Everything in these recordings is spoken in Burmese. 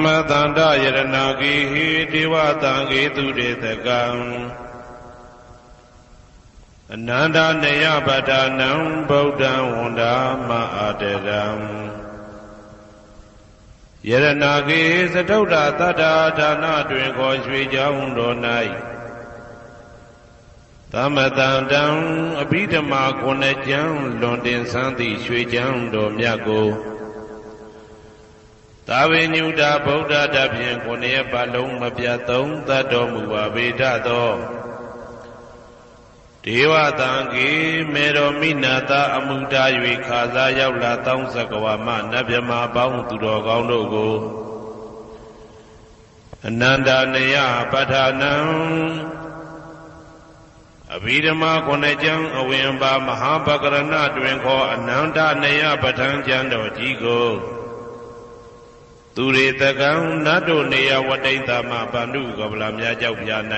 မတန္တယရဏဂိဟိဒေဝတံဂေတုရေတကံအနန္တနေယပဒနံဗုဒ္ဓံဝန္ဒာမအာတရံယရဏဂိသတုဒ္ဓတတ္တာဒါနတွင်ခေါ်ရွှေကြောင်းတော်၌သမတန္တံအဘိဓမ္မာခုနှစ်ကျမ်းလွန်တင်ဆန်းသည့်ရွှေကြောင်းတော်မြတ်ကိုသာဝေညုတာဗုဒ္ဓတဖြင့်ခုနှစ်ပတ်လုံးမပြတ်သုံးသတ်တော်မူပါဗေဒသောဒေဝတံဂေမေတော်မိနာတာအမှုတာ၍ခါစားရောက်လာတောင်းစကဝါမနတ်မြမာပေါင်းသူတော်ကောင်းတို့ကိုအနန္တနေယပဋ္ဌာနံအဘိဓမ္မာခုနှစ်ကျမ်းအဝင်ပါမဟာပကရဏတွင်ခေါ်အနန္တနေယပဋ္ဌာန်းကျမ်းတော်ကြီးကိုသူရေတကံနတ်တို့နေယဝတိတ္တမဗန္ဓုကပလာများကြောက်ပြ၌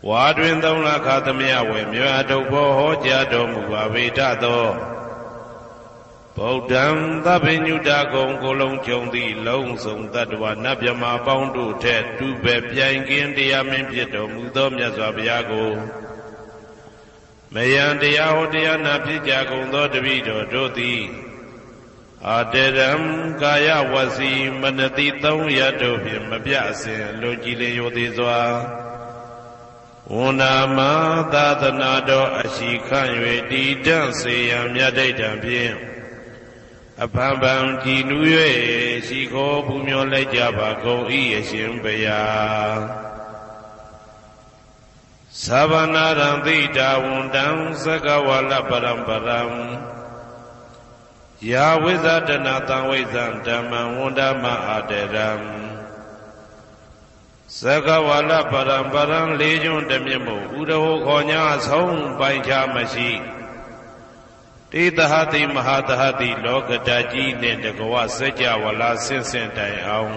ဝါတွင်သုံးလခါသမယဝေမြတ်ထုတ်ဖို့ဟောကြားတော်မူပါဗေဒသောဗုဒ္ဓံသဗ္ဗညုတကုံကိုလုံးကျုံသည့်လုံးစုံတတ္တဝနတ်မြမာပေါင်းတို့ထက်တူပဲပြိုင်ကင်းတရားမင်းဖြစ်တော်မူသောမြတ်စွာဘုရားကိုမယံတရားဟောတရားနာဖြစ်ကြကုန်သောတပည့်တော်တို့သည်အာတရံကာယဝစီမနတိသုံးရတို့ဖြင့်မပြအစဉ်လွန်ကြည်လင်ရိုသေစွာဝန္ဒာမသာသနာတော်အရှိခန့်၍တည်တံ့စေရန်မြတ်ဒိဋ္ဌံဖြင့်အဖန်ဖန်ကြည်နူး၍ရှိခိုးပူမျောလိုက်ကြပါကုန်၏အရှင်ဘုရားသဗ္ဗနာရံတိတာဝန္တံသက္ကဝါလပရံပရံယာဝိဇာတနာတံဝိဇံဓမ္မံဝန္ဒမအာတရံသက္ကဝါလပရံပရံလေးကျွန်းတမြင့်မို့ဥဒဟောခေါ်ညာဆုံးပိုင်ခြားမရှိတေတဟတိမဟာတဟတိလောကဓာကြီးနှင့်တကဝစัจ java လာဆင့်ဆင့်တိုင်အောင်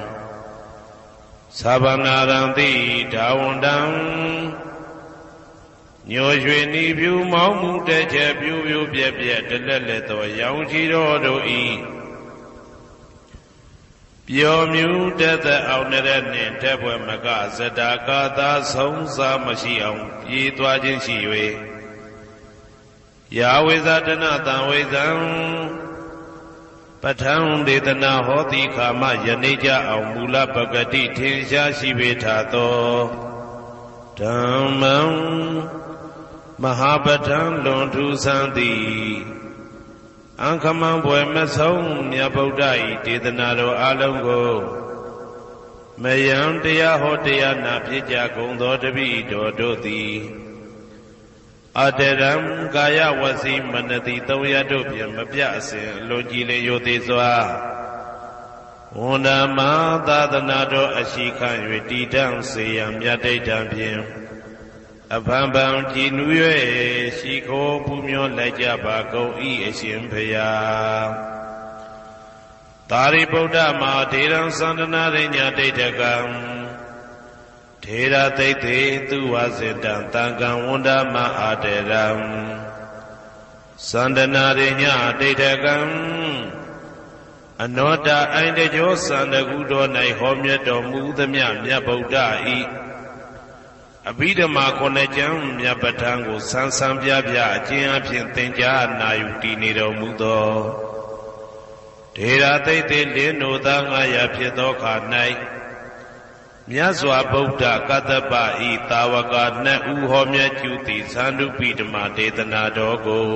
သဗ္ဗနာရံတိဒါဝန္တံညိုရွှေနီဖြူမောင်းမှုတဲ့ချက်ပြူပြူပြက်ပြက်တလက်လက်သောရောင်ချီတော်တို့ဤပျော်မြူတတ်တဲ့အောင်တဲ့နှင့်တက်ပွဲမကဇတာကာသာဆုံးစားမရှိအောင်ပြေးသွားခြင်းရှိ၍ယာဝိဇာတနာတံဝိဇံပဋ္ဌံဒေသနာဟောတိခာမယနေ့ကြအောင်မူလပဂတိထင်ရှားရှိပေထသောဓမ္မံမဟာပဋ္ဌံလွန်ထူးဆန်းသည်အံခမံဘွယ်မဆုံးမြတ်ဗုဒ္ဓ၏ဒေသနာတော်အလုံးကိုမယံတရားဟောတရားနာဖြစ်ကြကုန်သောတပည့်တော်တို့သည်အတရံကာယဝစီမနတိသုံးရတို့ဖြင့်မပြအစဉ်လွန်ကြည်လင်ရိုသေစွာဝန္ဒာမသာသနာတော်အရှိခန့်၍တည်တံ့စေရန်မြတ်ဒိဋ္ဌံဖြင့်အဖန်ဖန်ကြည်နူး၍ရှိခိုးပူမျောလိုက်ကြပါကုန်၏အရှင်ဘုရားသာရိပုတ္တမဟာထေရံသန္တနာရိညာဒိဋ္ဌကံထေရသိတ္တေသူဝစေတံတံကံဝန္ဒမအာတရံသန္တနာရိညာဒိဋ္ဌကံအနောတအိုင်တကြောသန္တကုတော်၌ဟောမြတ်တော်မူသမျှမြတ်ဗုဒ္ဓဤအဘိဓမ္မာခုနှစ်ကျမ်းမြတ်ပဋ္ဌာန်းကိုဆန်းဆန်းပြပြအကျဉ်းအဖြစ်သင်ကြားနာယူတည်နေတော်မူသောထေရသိတ္တေလင်းတို့သာ900ဖြစ်သောခါ၌မြတ်စွာဘုရားကတ္တပဤတာဝကနှစ်ဦးဟောမြတ်ကျူသည်သန္ဓုပိဓမ္မာဒေသနာတော်ကို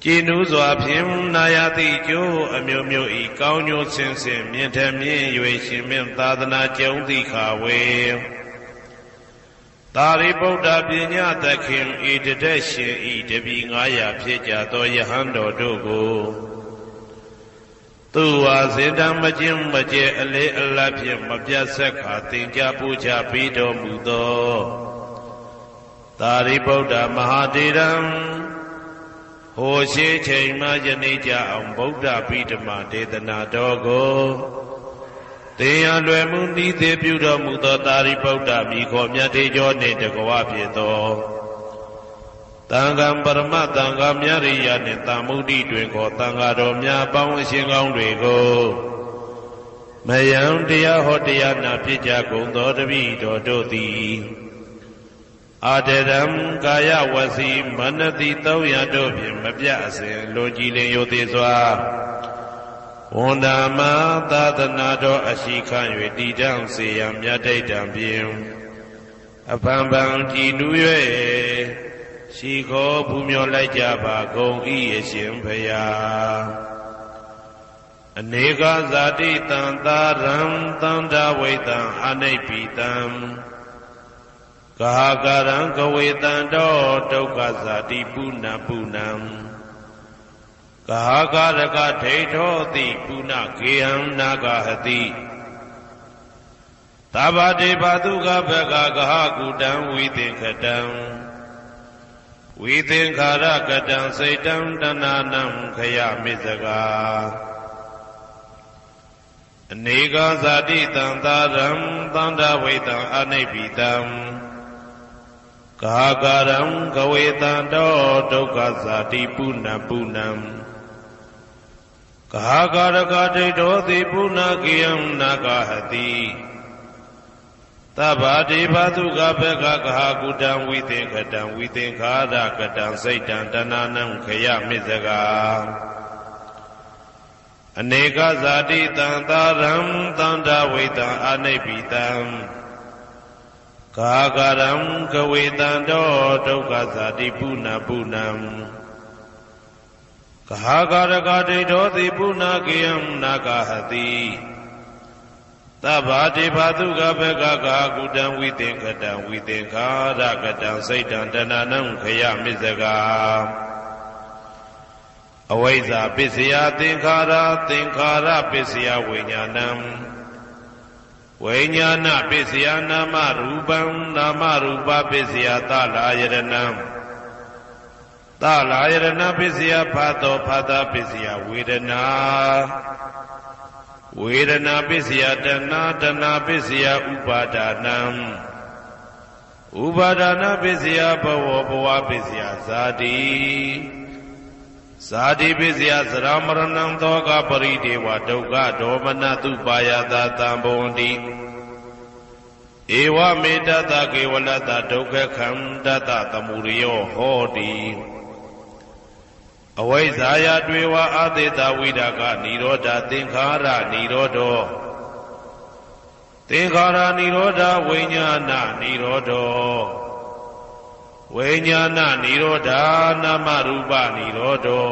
ကြည်နူးစွာဖြင့်နာယတိကျိုးအမျိုးမျိုးဤကောင်းကျိုးဆင်းဆင်းမြင့်ထက်မြင့်၍ရှင်မြတ်သာသနာကျုံသည့်ခါဝေသာရိပုတ္တပညာသခင်ဤတသက်ရှင်ဤတပည့်900ဖြစ်ကြသောယဟန်တော်တို့ကိုသူဝါစေတံမကျင်းမကျဲအလေးအလတ်ဖြင့်မပြတ်ဆက်ခါသင်ကြားပူဇော်ပေးတော်မူသောသာရိပုတ္တမဟာတေရံဟိုရှိချိန်မှယနေ့ကြအောင်ဗုဒ္ဓဗိဓမ္မာဒေသနာတော်ကိုသင်ရလွယ်မှုဤသေးပြုတော်မူသောသာရိပုတ္တမိခေါ်မြတ်ထေကျော်နှင့်တကွာဖြစ်သောတန်ခါပရမတန်ခါမြရိယနှင့်တာမုဒ္ဒိတွင်ခေါ်တန်ခါတော်များပေါင်းအရှင်ကောင်းတွေကို မယံတရားဟောတရားနာဖြစ်ကြကုန်သောတပည့်တော်တို့သည်အာတရံကာယဝစီမနတိ300တို့ဖြင့်မပြအစဉ်လွန်ကြည်လင်ယိုသေးစွာဝန်တာမသာသနာတော်အရှိခံ၍တည်တံ့စေရန်မြတ်တိတ်တံဖြင့်အပံပံကြည်နူး၍ရှိခေါ်ပူမျောလိုက်ကြပါကုန်၏အရှင်ဘုရားအနေကဇာတိတံသာရံသန္တာဝိတံအနိပိတံဂဟာကာရံကဝေတံတောဒုက္ခဇာတိပုဏ္ဏပုဏ္ဏံဂဟာကာရကဒိဋ္ဌောတိပုဏ္ဏဂေဟံနာဂဟတိသဗ္ဗတေဘသုခဘဂဂဟကုတံဝိသင်္ခတံဝိသင်္ခာရကတံစိတ်တံတဏနံခယမိစကာအနေကဇာတိတံသာရံသန္တာဝိတံအနိပိတံဂဟာကာရံကဝေတံတောဒုက္ခဇာတိပုဏ္ဏပုဏ္ဏံဂဟာကာရကဒိဋ္ဌောတိပုဏ္ဏဂေယံနာဂဟတိသဗ္ဗတေဘသုခဘဂဂဟကုတံဝိသင်္ခတံဝိသင်္ခာရကတံစိတ်တံတဏနံခယမိစကာအနေကဇာတိတံသာရံသန္တာဝိတံအနိပိတံဂဟာကာရံကဝေတံတောဒုက္ခဇာတိပုဏ္ဏပုဏ္ဏံဂဟာကာရကဒိဋ္ဌောတိပုဏ္ဏဂေယံနာဂဟတိသဗ္ဗတေဘသုခဘဂဂဟကုတံဝိသင်္ခတံဝိသင်္ခာရကတံစိတ်တံတဏနံခယမိစကာအဝိဇ္ဇာပစ္စယသင်္ခါရသင်္ခါရပစ္စယဝိညာဏံဝိညာဏပစ္စယနာမရူပံနာမရူပပစ္စယသလာယရဏံသလာယရဏပစ္စယဖတ်သောဖတ်တာပစ္စယဝေဒနာဝေဒနာပစ္စယတဏတဏပစ္စယဥပါဒနံဥပါဒနာပစ္စယဘဝဘဝပစ္စယဇာတိဇာတိပစ္စယသရမရဏံသောကပရိဒေဝဒုက္ခဒေါမနတုပါယတာတံဘဝန္တိဧဝမေတ္တကေဝလတ္တဒုက္ခခန္တတသမုရိယောဟောတိအဝိဇ္ဇာယတွေဝအာသေတဝိဒကနိရောဓသင်္ခါရနိရောဓောသင်္ခါရနိရောဓဝိညာဏနိရောဓောဝိညာဏနိရောဓနာမရူပနိရောဓော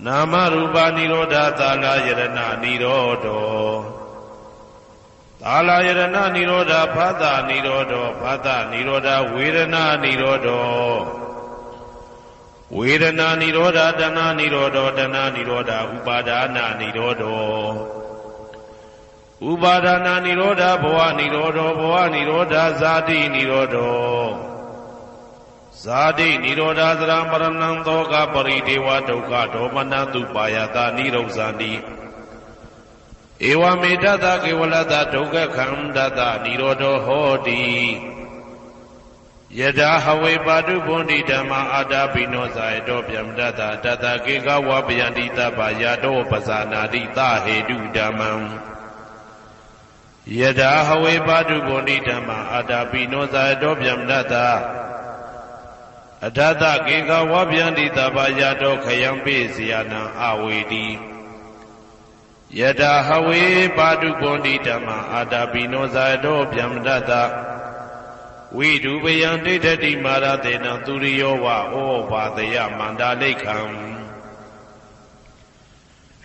နာမရူပနိရောဓသာလယရဏနိရောဓောသာလယရဏနိရောဓဖသနိရောဓောဖသနိရောဓဝေဒနာနိရောဓောဝေဒနာနိရောဓတဏနိရောဓတဏနိရောဓဥပါဒနာနိရောဓဥပါဒနာနိရောဓဘဝနိရောဓဘဝနိရောဓဇာတိနိရောဓဇာတိနိရောဓသရမရဏံသောကပရိဒေဝဒုက္ခဒေါမနတုပါယတာနိရောဇာတိဧဝမေတ္တကေဝလတ္တဒုက္ခခန္တတနိရောဓဟောတိယထာဟဝေပါတုဗုန္တိဓမ္မာအာတာပိနောဇာယတောဗျမတတတတကေကဝပယန္တိတပ္ပယာတောပဇာနာတိသဟေတုဓမ္မံယထာဟဝေပါတုဗုန္တိဓမ္မာအာတာပိနောဇာယတောဗျမတတအထတကေကဝပယန္တိတပ္ပယာတောခယံပိစီယနံအဝေတိယထာဟဝေပါတုဗုန္တိဓမ္မာအာတာပိနောဇာယတောဗျမတတဝိဒုပယံဒိဋ္ဌတိမာရတေနသူရိယောဝဩဘာသယမန္တာလိခံ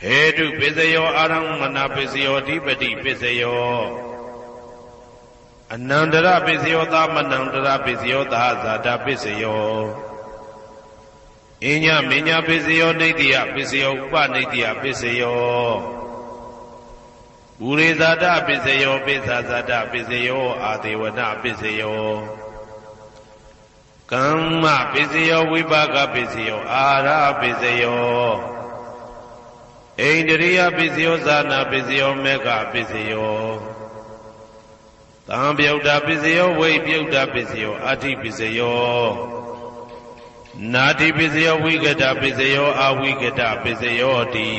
ဟေတုပစ္စယောအာရမဏပစ္စယောဓိပတိပစ္စယောအနန္တရပစ္စယောသမနန္တရပစ္စယောသာဇာတပစ္စယောအညမညပစ္စယောနေတိယပစ္စယောဥပနေတိယပစ္စယောဘူရိဇာတပစ္စယောပိစ္ဆာဇာတပစ္စယောအာဒေဝနပစ္စယောကမ္မပစ္စယောဝိပါကပစ္စယောအာရပစ္စယောဣန္ဒရိယပစ္စယောဇာနာပစ္စယောမေဃပစ္စယောသံပြုတ်တာပစ္စယောဝိပြုတ်တာပစ္စယောအဋ္ဌိပစ္စယောနာတိပစ္စယောဝိကတပစ္စယောအဝိကတပစ္စယောတိ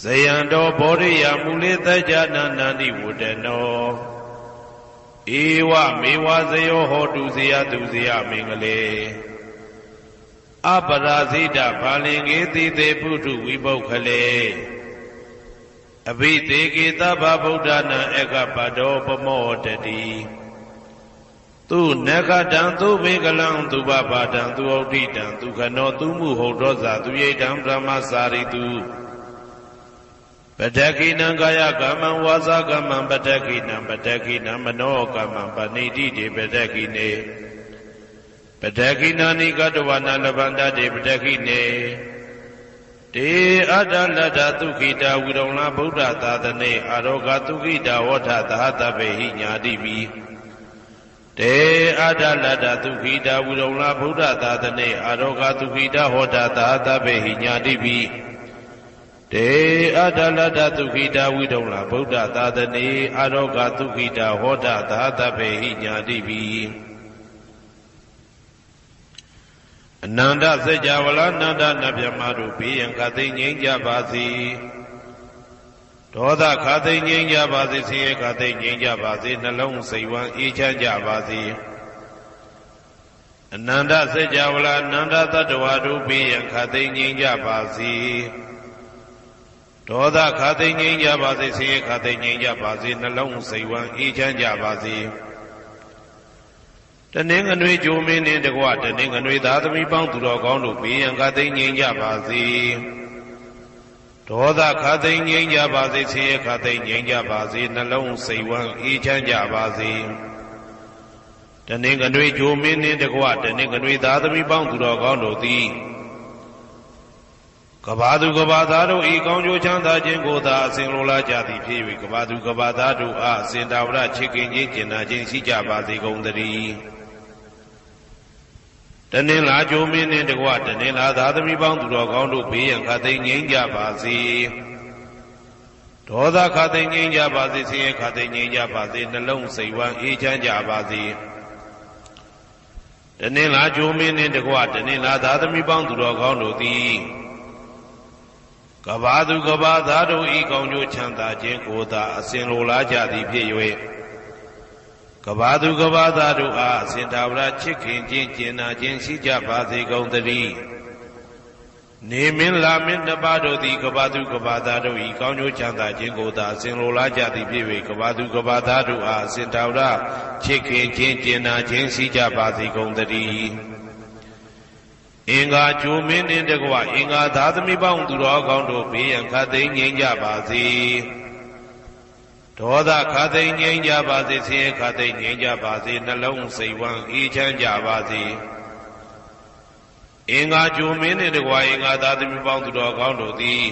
ဇယံတော်ဘောရိယမူလေသကြနာနန္တိဝတ္တနောဧဝမေဝဇယောဟောတုဇယတုဇယမင်္ဂလေအပရာဇိတဘာလင်္ကေတိတေပုထုဝိပုခ္ခလေအဘိသေကေသဗ္ဗဗုဒ္ဓနာဧကပတောပမောတတိသူနဂတံသူဘေကလံသူဘဘာတံသူဩဋ္ဌိတံသူခနောသူမှုဟုတ်တော်ဇာသူယိတံဗြဟ္မစာရိတုပတက္ခိနံကာယကမ္မံဝါစာကမ္မံပတက္ခိနံပတက္ခိနံမနောကမ္မံပဏိတိတေပတက္ခိနေပတက္ခိနာနိကတဝနာလဗန္တတေပတက္ခိနေတေအတ္တလတ္တသုခိတာဝိရုံလာဗုဒ္ဓသာသနေအာရောဂသုခိတာဝဋ္ဌသဟတဗေဟိညာတိပိတေအတ္တလတ္တသုခိတာဝိရုံလာဗုဒ္ဓသာသနေအာရောဂသုခိတာဟောတာသဟတဗေဟိညာတိပိတေအတ္တလတ္တသုခိတာဝိရုံလာဗုဒ္ဓသာသနေအာရောဂသုခိတာဟောတာသဟတဗေဟိညာတိပိအနန္တစัจ java လာနန္ဒနဗျမတို့ဘေးရန်ခသိငြိမ်းကြပါစေဒေါသခသိငြိမ်းကြပါစေဆင်းရဲခသိငြိမ်းကြပါစေနှလုံးစိတ်ဝမ်းအေးချမ်းကြပါစေအနန္တစัจ java လာနန္ဒတတ္တဝါတို့ဘေးရန်ခသိငြိမ်းကြပါစေဒေါသခသိငြိမ်းကြပါစေဆင်းရဲခသိငြိမ်းကြပါစေနှလုံးစိတ်ဝမ်းအေးချမ်းကြပါစေတနင်္ဂနွေဂျိုမင်းနှင့်တကွတနင်္ဂနွေသားသမီးပေါင်းသူတော်ကောင်းတို့ဘေးရန်ခသိငြိမ်းကြပါစေဒေါသခသိငြိမ်းကြပါစေဆင်းရဲခသိငြိမ်းကြပါစေနှလုံးစိတ်ဝမ်းအေးချမ်းကြပါစေတနင်္ဂနွေဂျိုမင်းနှင့်တကွတနင်္ဂနွေသားသမီးပေါင်းသူတော်ကောင်းတို့သည်ကဘာသူကဘာသားတို့ဤကောင်းကျိုးချမ်းသာခြင်းကိုသာအစဉ်လိုလားကြသည်ဖြစ်၍ကဘာသူကဘာသားတို့အားအစဉ်တာဝရချစ်ခင်ခြင်းကျင်နာခြင်းရှိကြပါစေကုန်သတည်းတနင်္လာဂျိုမင်းနှင့်တကွတနင်္လာသားသမီးပေါင်းသူတော်ကောင်းတို့ဘေးရန်ခသိငြိမ်းကြပါစေဒေါသခသိငြိမ်းကြပါစေဆင်းရဲခသိငြိမ်းကြပါစေနှလုံးစိတ်ဝမ်းအေးချမ်းကြပါစေတနင်္လာဂျိုမင်းနှင့်တကွတနင်္လာသားသမီးပေါင်းသူတော်ကောင်းတို့သည်ကဘာသူကဘာသားတို့ဤကောင်းကျိုးချမ်းသာခြင်းကိုသာအစဉ်လိုလားကြသည်ဖြစ်၍ကဘာသူကဘာသားတို့အားအစဉ်တာဝရချစ်ခင်ခြင်းကျင်နာခြင်းရှိကြပါစေကုန်သတည်းနေမင်းလာမင်းနှစ်ပါးတို့သည်ကဘာသူကဘာသားတို့ဤကောင်းကျိုးချမ်းသာခြင်းကိုသာအစဉ်လိုလားကြသည်ဖြစ်၍ကဘာသူကဘာသားတို့အားအစဉ်တာဝရချစ်ခင်ခြင်းကျင်နာခြင်းရှိကြပါစေကုန်သတည်းအင်္ဂါဂျိုမင်းနှင့်တကွအင်္ဂါသားသမီးပေါင်းသူတော်ကောင်းတို့ဘေးရန်ခသိငြိမ်းကြပါစေဒေါသခသိငြိမ်းကြပါစေဆင်းရဲခသိငြိမ်းကြပါစေနှလုံးစိတ်ဝမ်းအေးချမ်းကြပါစေအင်္ဂါဂျိုမင်းနှင့်တကွအင်္ဂါသားသမီးပေါင်းသူတော်ကောင်းတို့သည်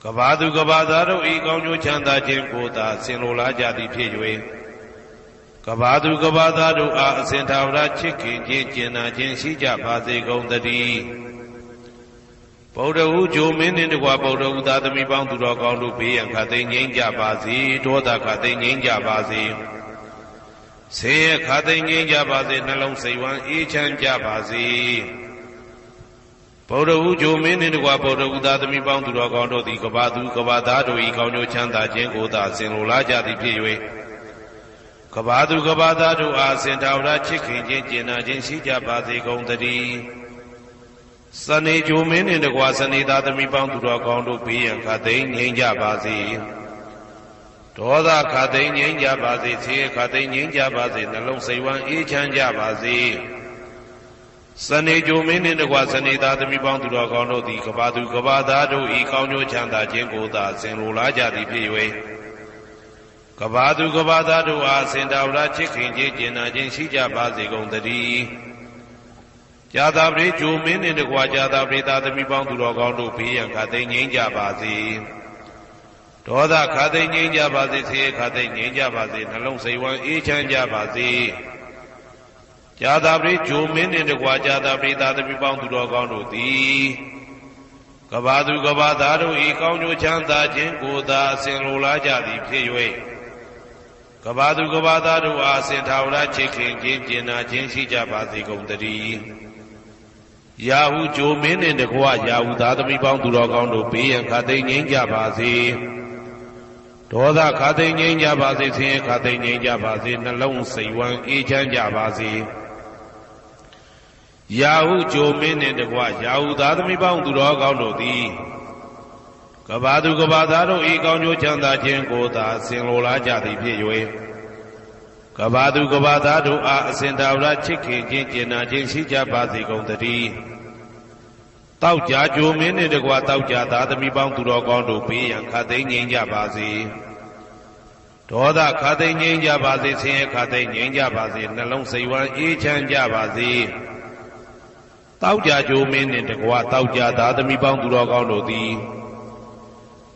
ကဘာသူကဘာသားတို့ဤကောင်းကျိုးချမ်းသာခြင်းကိုသာဆင်လိုလားကြသည်ဖြစ်၍ကဘာသူကဘာသားတို့အားအစဉ်ထာဝရချစ်ခင်ခြင်းကျင်နာခြင်းရှိကြပါစေကုန်သတည်းဗုဒ္ဓဟူဂျိုမင်းနှင့်တကွဗုဒ္ဓဟူသားသမီးပေါင်းသူတော်ကောင်းတို့ဘေးရန်ခသိငြိမ်းကြပါစေဒေါသခသိငြိမ်းကြပါစေဆင်းရဲခသိငြိမ်းကြပါစေနှလုံးစိတ်ဝမ်းအေးချမ်းကြပါစေဗုဒ္ဓဟူဂျိုမင်းနှင့်တကွဗုဒ္ဓဟူသားသမီးပေါင်းသူတော်ကောင်းတို့သည်ကဘာသူကဘာသားတို့ဤကောင်းကျိုးချမ်းသာခြင်းကိုသာဆင်လိုလားကြသည်ဖြစ်၍ကဘာသူကဘာသားတို့အားစင်တာဝရချစ်ခင်ခြင်းကျင်နာခြင်းရှိကြပါစေကုန်သတည်းစနေဂျိုမင်းနှင့်တကွာစနေသားသမီးပေါင်းသူတော်ကောင်းတို့ဘေးရန်ခသိငြိမ်းကြပါစေဒေါသခသိငြိမ်းကြပါစေဆင်းရဲခသိငြိမ်းကြပါစေနှလုံးစိတ်ဝမ်းအေးချမ်းကြပါစေစနေဂျိုမင်းနှင့်တကွာစနေသားသမီးပေါင်းသူတော်ကောင်းတို့သည်ကဘာသူကဘာသားတို့ဤကောင်းကျိုးချမ်းသာခြင်းကိုသာဆင်လိုလားကြသည်ဖြစ်၍ကဘာသူကဘာသားတို့အားစင်တာဝရချစ်ခင်ခြင်းကျင်နာခြင်းရှိကြပါစေကုန်သတည်းဇာတာပရိဂျိုမင်းနှင့်တကွာဇာတာပရိသားသမီးပေါင်းသူတော်ကောင်းတို့ဘေးရန်ခသိငြိမ်းကြပါစေဒေါသခသိငြိမ်းကြပါစေဆင်းရဲခသိငြိမ်းကြပါစေနှလုံးစိတ်ဝမ်းအေးချမ်းကြပါစေဇာတာပရိဂျိုမင်းနှင့်တကွာဇာတာပရိသားသမီးပေါင်းသူတော်ကောင်းတို့သည်ကဘာသူကဘာသားတို့ဤကောင်းကျိုးချမ်းသာခြင်းကိုသာအစဉ်လိုလားကြသည်ဖြစ်၍ကဘာသူကဘာသားတို့အားစင်ထာဝရချစ်ခင်ခြင်းကျင်နာခြင်းရှိကြပါစေကုန်သတည်း ရာဟုဂျိုမင်းနှင့်တကွရာဟုသားသမီးပေါင်းသူတော်ကောင်းတို့ဘေးရန်ခါသိငြိမ်းကြပါစေဒေါသခါသိငြိမ်းကြပါစေဆင်းရဲခါသိငြိမ်းကြပါစေနှလုံးစိတ်ဝမ်းအေးချမ်းကြပါစေရာဟုဂျိုမင်းနှင့်တကွရာဟုသားသမီးပေါင်းသူတော်ကောင်းတို့သည်ကဘာသူကဘာသားတို့ဤကောင်းကျိုးချမ်းသာခြင်းကိုသာဆင်လိုလားကြသည်ဖြစ်၍ကဘာသူကဘာသားတို့အားအစဉ်တာဝရချစ်ခင်ခြင်းကျင်နာခြင်းရှိကြပါစေကုန်သတည်းတောက်ကြကြိုမင်းနှင့်တကွတောက်ကြသားသမီးပေါင်းသူတော်ကောင်းတို့ဘေးရန်ခါသိငြိမ်းကြပါစေဒေါသခါသိငြိမ်းကြပါစေဆင်းရဲခါသိငြိမ်းကြပါစေနှလုံးစိတ်ဝမ်းအေးချမ်းကြပါစေတောက်ကြကြိုမင်းနှင့်တကွတောက်ကြသားသမီးပေါင်းသူတော်ကောင်းတို့သည်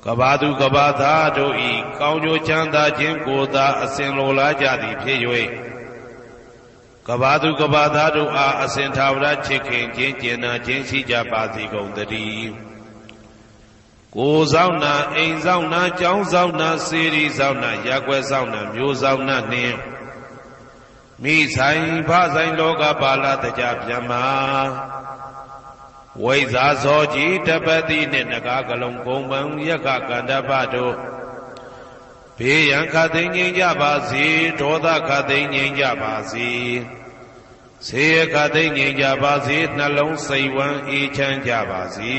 ကဘာသူကဘာသားတို့ဤကောင်းကျိုးချမ်းသာခြင်းကိုသာအစဉ်လိုလားကြသည်ဖြစ်၍ကဘာသူကဘာသားတို့အားအစဉ်ထာဝရချစ်ခင်ခြင်းကျင်နာခြင်းရှိကြပါစေကုန်သတည်းကိုယ်ဆောင်နာအိမ်ဆောင်နာကျောင်းဆောင်နာစေရီဆောင်နာရပ်ကွက်ဆောင်နာမျိုးဆောင်နာနှင့်မိဆိုင်ဖဆိုင်လောကပါဠတကြဗျမ္မာဝိဇာဇောကြီးတပတိနှင့်နဂါကလုံးကုံပံယက္ခကန္တပတို့ဘေးရန်ခါသိငြိမ်းကြပါစေဒေါသခါသိငြိမ်းကြပါစေဆေးရခါသိငြိမ်းကြပါစေနှလုံးစိတ်ဝမ်းအေးချမ်းကြပါစေ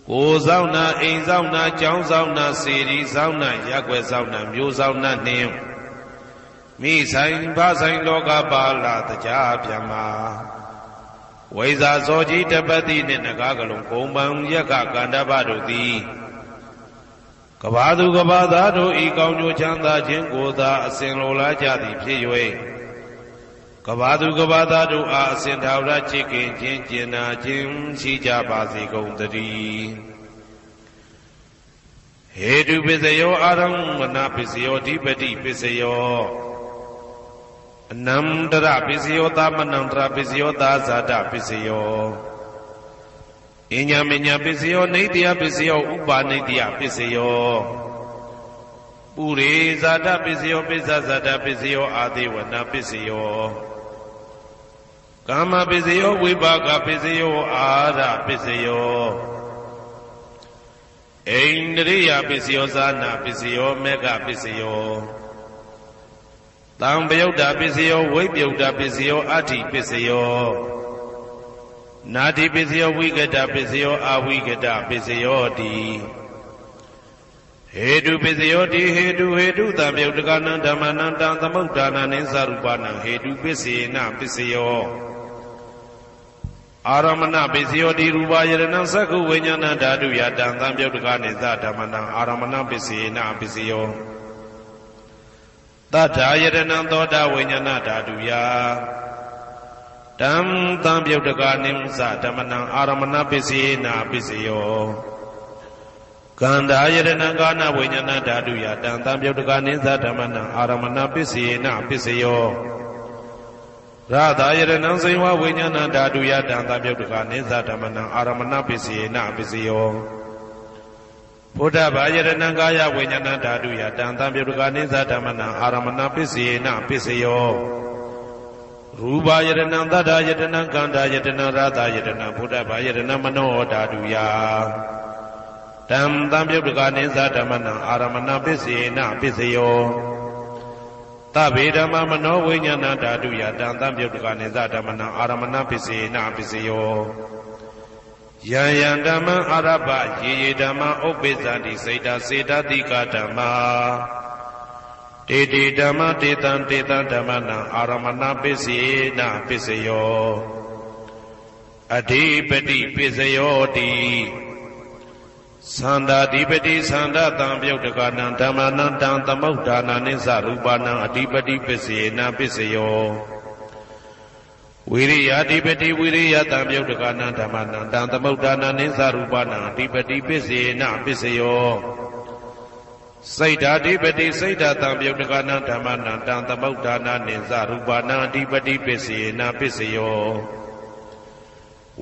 ကိုယ်ဆောင်နာအိမ်ဆောင်နာကျောင်းဆောင်နာစေရီဆောင်နာရပ်ကွက်ဆောင်နာမျိုးဆောင်နာနှင့်မိဆိုင်ဖဆိုင်လောကပါဠတကြဗျမ္မာဝိဇာဇောကြီးတပတိနှင့်နဂါကလုံးကုံပံယက္ခကန္တပတို့သည်ကဘာသူကဘာသားတို့ဤကောင်းကျိုးချမ်းသာခြင်းကိုသာအစဉ်လိုလားကြသည်ဖြစ်၍ကဘာသူကဘာသားတို့အားအစဉ်ထာဝရချစ်ခင်ခြင်းကျင်နာခြင်းရှိကြပါစေကုန်သတည်းဟေတုပစ္စယောအာရမဏပစ္စယောဓိပတိပစ္စယောအနန္တရပစ္စယောသမနန္တရပစ္စယောသာဇာတပစ္စယောအညမညပစ္စယောနေတ္တယပစ္စယောဥပါနေတ္တယပစ္စယောပုရိဇာတပစ္စယောပစ္စဇာတပစ္စယောအာသေဝနာပစ္စယောကာမပစ္စယောဝိပါကပစ္စယောအာရပစ္စယောဣန္ဒရိယပစ္စယောဇာနာပစ္စယောမေဃပစ္စယောတံပယုတ်တာပစ္စယောဝိပယုတ်တာပစ္စယောအဋ္ဌိပစ္စယောနာတိပစ္စယောဝိကတပစ္စယောအဝိကတပစ္စယောတိဟေတုပစ္စယောတိဟေတုတံပယုတ်တကနံဓမ္မနံတံသမုဒ္ဒါနံနိသရူပနံဟေတုပစ္စေနပစ္စယောအာရမဏပစ္စယောတိရူပယရဏံသက္ခုဝိညာဏဓာတုယတံသံပယုတ်တကနိသဓမ္မနံအာရမဏပစ္စေနပစ္စယောသတ္ထာယရဏံသောတာဝိညာဏဓာတုယတံသံပယုတ်တကနိသဓမ္မနံအာရမဏပစ္စေနပစ္စယောကန္ဓာယရဏံကာနဝိညာဏဓာတုယတံသံပယုတ်တကနိသဓမ္မနံအာရမဏပစ္စေနပစ္စယောရသယရဏံစေဝဝိညာဏဓာတုယတံသံပယုတ်တကနိသဓမ္မနံအာရမဏပစ္စေနပစ္စယောဘုဒ္ဓဘာယရဏံကာယဝိညာဏဓာတုယတံသံပယုတ်တကနိသဓမ္မနံအာရမဏပစ္စေနပစ္စယောရူပယရဏံသတ္တယတနံကန္ဓာယတနံရသယတနံဘုဒ္ဓဘာယရဏံမနောဓာတုယတံသံပယုတ်တကနိသဓမ္မနံအာရမဏပစ္စေနပစ္စယောသဗ္ဗေဓမ္မမနောဝိညာဏဓာတုယတံသံပယုတ်တကနိသဓမ္မနံအာရမဏပစ္စေနပစ္စယောယံယံဓမ္မအာရပယေယေဓမ္မဥပ္ပိသန္တိစေတစေတတိကဓမ္မာတေတိဓမ္မတေတံဓမ္မနံအာရမဏပစ္စေနပစ္စယောအဓိပတိပစ္စယောတိသန္တာဓိပတိသန္တာတံပယုတ်တကနံဓမ္မနံတံသမုဒ္ဒါနနိသရူပနံအဓိပတိပစ္စေနပစ္စယောဝိရိယဓိပတိဝိရိယတံပယုတ်တကနံဓမ္မနံတံသမုဒ္ဒါနနိသရူပနံအဓိပတိပစ္စေနပစ္စယောစိတ်ဓာဓိပတိစိတ်ဓာတံပယုတ်တကနံဓမ္မနံတံသမုဒ္ဒါနနိသရူပနံအဓိပတိပစ္စေနပစ္စယော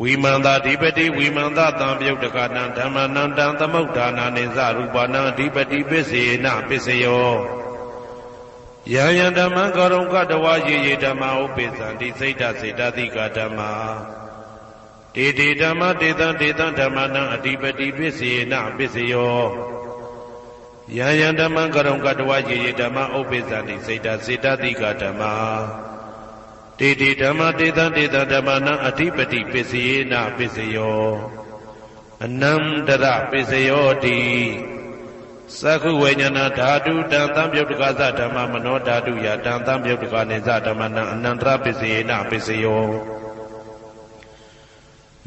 ဝိမန္တဓိပတိဝိမန္တတံပယုတ်တကနံဓမ္မနံတံသမုဒ္ဒါနနိသရူပနံအဓိပတိပစ္စေနပစ္စယောယံယံဓမ္မံကရုံကတဝါယေယေဓမ္မဥပ္ပိသန္တိစိတ်ဓာစေတသိကဓမ္မာ တေတေဓမ္မတေတံတေတံဓမ္မနံအဓိပတိပစ္စေနပစ္စယောယံယံဓမ္မံကရုံကတဝယေယေဓမ္မဥပ္ပိသန္တိစေတစေတတိကဓမ္မာတေတေဓမ္မတေတံတေတံဓမ္မနံအဓိပတိပစ္စေနပစ္စယောအနန္တရပစ္စယောတိသက္ခုဝိညာဏဓာတုတံသံပြုတ်တကသဓမ္မမနောဓာတုယတံသံပြုတ်တကနေသဓမ္မနံအနန္တရပစ္စေနပစ္စယော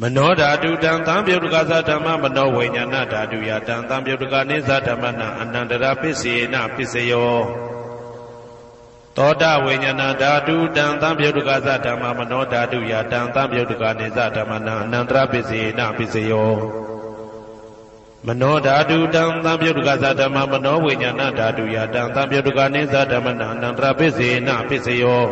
မနောဓာတုတံသံပြုတ်တကသဓမ္မမနောဝိညာဏဓာတုယတံသံပြုတ်တကနေသဓမ္မနံအနန္တရပစ္စေနပစ္စယောသောတဝိညာဏဓာတုတံသံပြုတ်တကသဓမ္မမနောဓာတုယတံသံပြုတ်တကနေသဓမ္မနံအနန္တရပစ္စေနပစ္စယောမနောဓာတုတံသံပြုတ်တကသဓမ္မမနောဝိညာဏဓာတုယတံသံပြုတ်တကနေသဓမ္မနံအနန္တရပစ္စေနပစ္စယော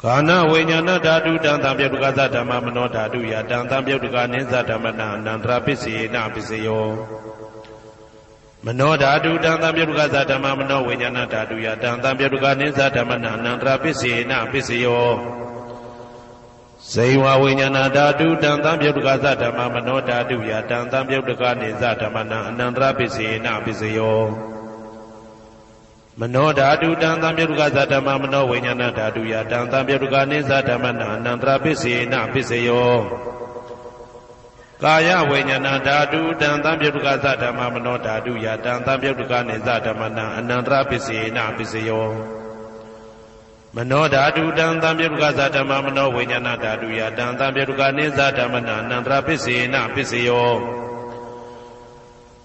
ကာနဝိညာဏဓာတုတံသံပြုတ်တကသဓမ္မမနောဓာတုယတံသံပြုတ်တကနေသဓမ္မနံအနန္တရပစ္စေနပစ္စယောမနောဓာတုတံသံပြုတ်တကသဓမ္မမနောဝိညာဏဓာတုယတံသံပြုတ်တကနေသဓမ္မနံအနန္တရပစ္စေနပစ္စယောဇေဝဝိညာဏဓာတုတံသံပြုတ်တကသဓမ္မမနောဓာတုယတံသံပြုတ်တကနေသဓမ္မနံအနန္တရပစ္စေနပစ္စယောမနောဓာတုတံသံပြုတ်တကသဓမ္မမနောဝိညာဏဓာတုယတံသံပြုတ်တကနေသဓမ္မနံအနန္တရပစ္စေနပစ္စယောကာယဝိညာဏဓာတုတံသံပြုတ်တကသဓမ္မမနောဓာတုယတံသံပြုတ်တကနေသဓမ္မနံအနန္တရပစ္စေနပစ္စယောမနောဓာတုတံသံပြုတ်တကသဓမ္မမနောဝိညာဏဓာတုယတံသံပြုတ်တကနေသဓမ္မနံအနန္တရပစ္စေနပစ္စယော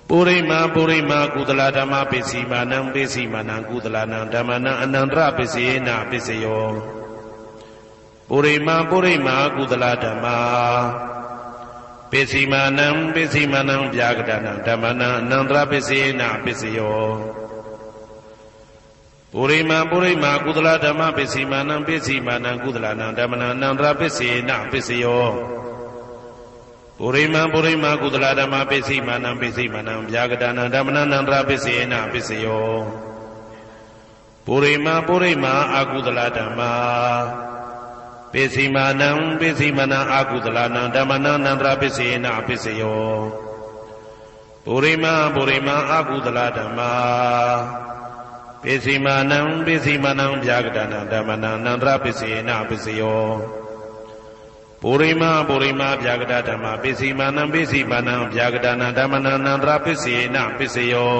ပုရိမာပုရိမာကုသလဓမ္မပစ္စည်းမာနံပစ္စည်းမာနံကုသလနံဓမ္မနံအနန္တရပစ္စေနပစ္စယောပုရိမာပုရိမာကုသလဓမ္မာပစ္စည်းမာနံပစ္စည်းမာနံဗျာကတနံဓမ္မနံအနန္တရပစ္စေနပစ္စယောပုရိမာပုရိမာကုသလဓမ္မပစ္စည်းမာနံပစ္စည်းမာနံကုသလနံဓမ္မနံအနန္တရပစ္စေနပစ္စယောပုရိမာပုရိမာကုသလဓမ္မပစ္စည်းမာနံပစ္စည်းမာနံဗျာကတနံဓမ္မနံအနန္တရပစ္စေနပစ္စယောပုရိမာပုရိမာအကုသလဓမ္မာပစ္စည်းမာနံပစ္စည်းမာနံအကုသလနံဓမ္မနံအနန္တရပစ္စေနပစ္စယောပုရိမာပုရိမာအကုသလဓမ္မာပစ္စည်းမာနံပစ္စည်းမာနံဗျာကတနံဓမ္မနံအနန္တရပစ္စေနပစ္စယောပုရိမာပုရိမာဗျာကတဓမ္မပစ္စည်းမာနံပစ္စည်းမာနံဗျာကတနံဓမ္မနံအနန္တရပစ္စေနပစ္စယော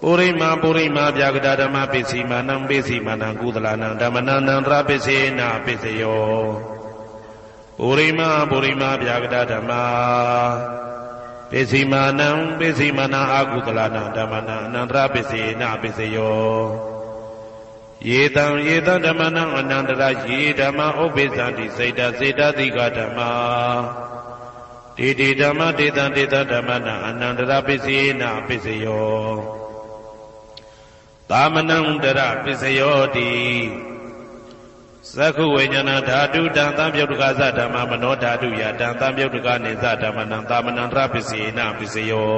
ပုရိမာပုရိမာဗျာကတဓမ္မပစ္စည်းမာနံပစ္စည်းမာနံကုသလနံဓမ္မနံအနန္တရပစ္စေနပစ္စယောပုရိမာပုရိမာဗျာကတဓမ္မပစ္စည်းမာနံပစ္စည်းမာနံအကုသလနံဓမ္မနံအနန္တရပစ္စေနပစ္စယောယေတံယေတံဓမ္မနံအနန္တရယေဓမ္မဥပ္ပိသန္တိစေတစေတတိကဓမ္မာတေတေဓမ္မတေတံတေတံဓမ္မနံအနန္တရပစ္စေနပစ္စယောသာမနံတရပစ္စယောတိသက္ခုဝိညာဏဓာတုတံသံပြုတ်တကသဓမ္မမနောဓာတုယတံသံပြုတ်တကနေသဓမ္မနံသာမနံတရပစ္စေနပစ္စယော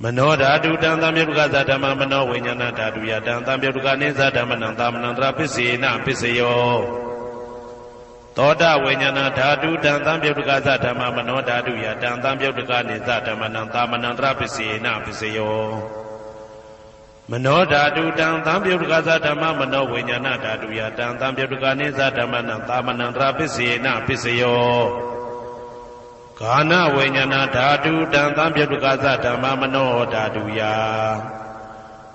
မနောဓာတုတံသံပြုတ်တကသဓမ္မမနောဝိညာဏဓာတုယတံသံပြုတ်တကနေသဓမ္မနံသာမနံတရပစ္စေနပစ္စယောသောတဝိညာဏဓာတုတံသံပြုတ်တကသဓမ္မမနောဓာတုယတံသံပြုတ်တကနေသဓမ္မနံသာမနံတရပစ္စေနပစ္စယောမနောဓာတုတံသံပြုတ်တကသဓမ္မမနောဝိညာဏဓာတုယတံသံပြုတ်တကနေသဓမ္မနံသာမနံတရပစ္စေနပစ္စယောကာနဝိညာဏဓာတုတံသံပြုတ်တကသဓမ္မမနောဓာတုယ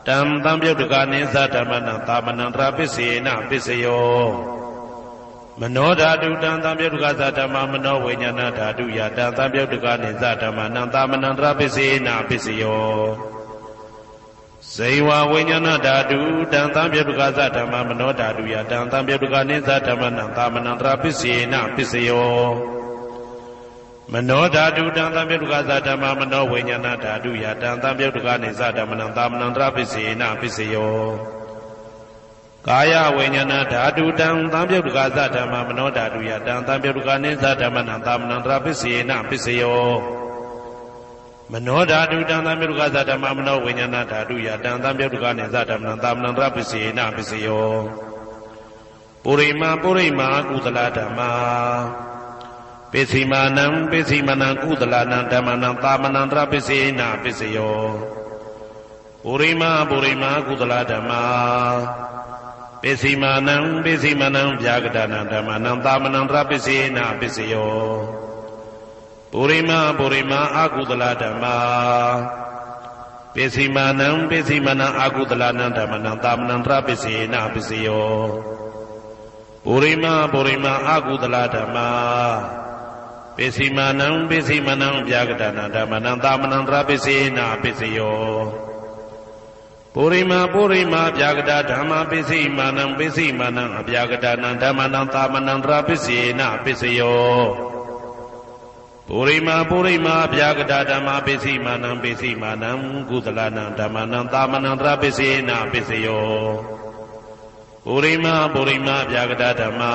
တံသံပြုတ်တကနေသဓမ္မနံသာမနံတရပစ္စေနပစ္စယောမနောဓာတုတံသံပြုတ်တကသဓမ္မမနောဝိညာဏဓာတုယတံသံပြုတ်တကနေသဓမ္မနံသာမနံတရပစ္စေနပစ္စယောဇေဝဝိညာဏဓာတုတံသံပြုတ်တကသဓမ္မမနောဓာတုယတံသံပြုတ်တကနေသဓမ္မနံသာမနံတရပစ္စေနပစ္စယောမနောဓာတုတံသံပြုတ်တကသဓမ္မမနောဝိညာဏဓာတုယတံသံပြုတ်တကနေသဓမ္မနံသာမနံတရပစ္စေနပစ္စယောကာယဝိညာဏဓာတုတံသံပြုတ်တကသဓမ္မမနောဓာတုယတံသံပြုတ်တကနေသဓမ္မနံသာမနံတရပစ္စေနပစ္စယောမနောဓာတုတံသံပြုတ်တကသဓမ္မမနောဝိညာဏဓာတုယတံသံပြုတ်တကနေသဓမ္မနံသာမနံတရပစ္စေနပစ္စယော ပုရိမာကုသလဓမ္မာပိစိမာနံကုသလနံဓမ္မနံသာမနံတရပစ္စေနပစ္စယောပုရိမာကုသလဓမ္မာပိစိမာနံဗျာကတနံဓမ္မနံသာမနံတရပစ္စေနပစ္စယောပုရိမာအကုသလဓမ္မာပိစိမာနံအကုသလနံဓမ္မနံသာမနံတရပစ္စေနပစ္စယောပုရိမာအကုသလဓမ္မာပိစိမာနံဗျာကတနံဓမ္မနံသာမနံတရပစ္စေနပစ္စယောပုရိမာဗျာကတဓမ္မာပိစိမာနံအဗျာကတနံဓမ္မနံသာမနံတရပစ္စေနပစ္စယောပုရိမာဗျာကတဓမ္မာပိစိမာနံကုသလနံဓမ္မနံသာမနံတရပစ္စေနပစ္စယောပုရိမာဗျာကတဓမ္မာ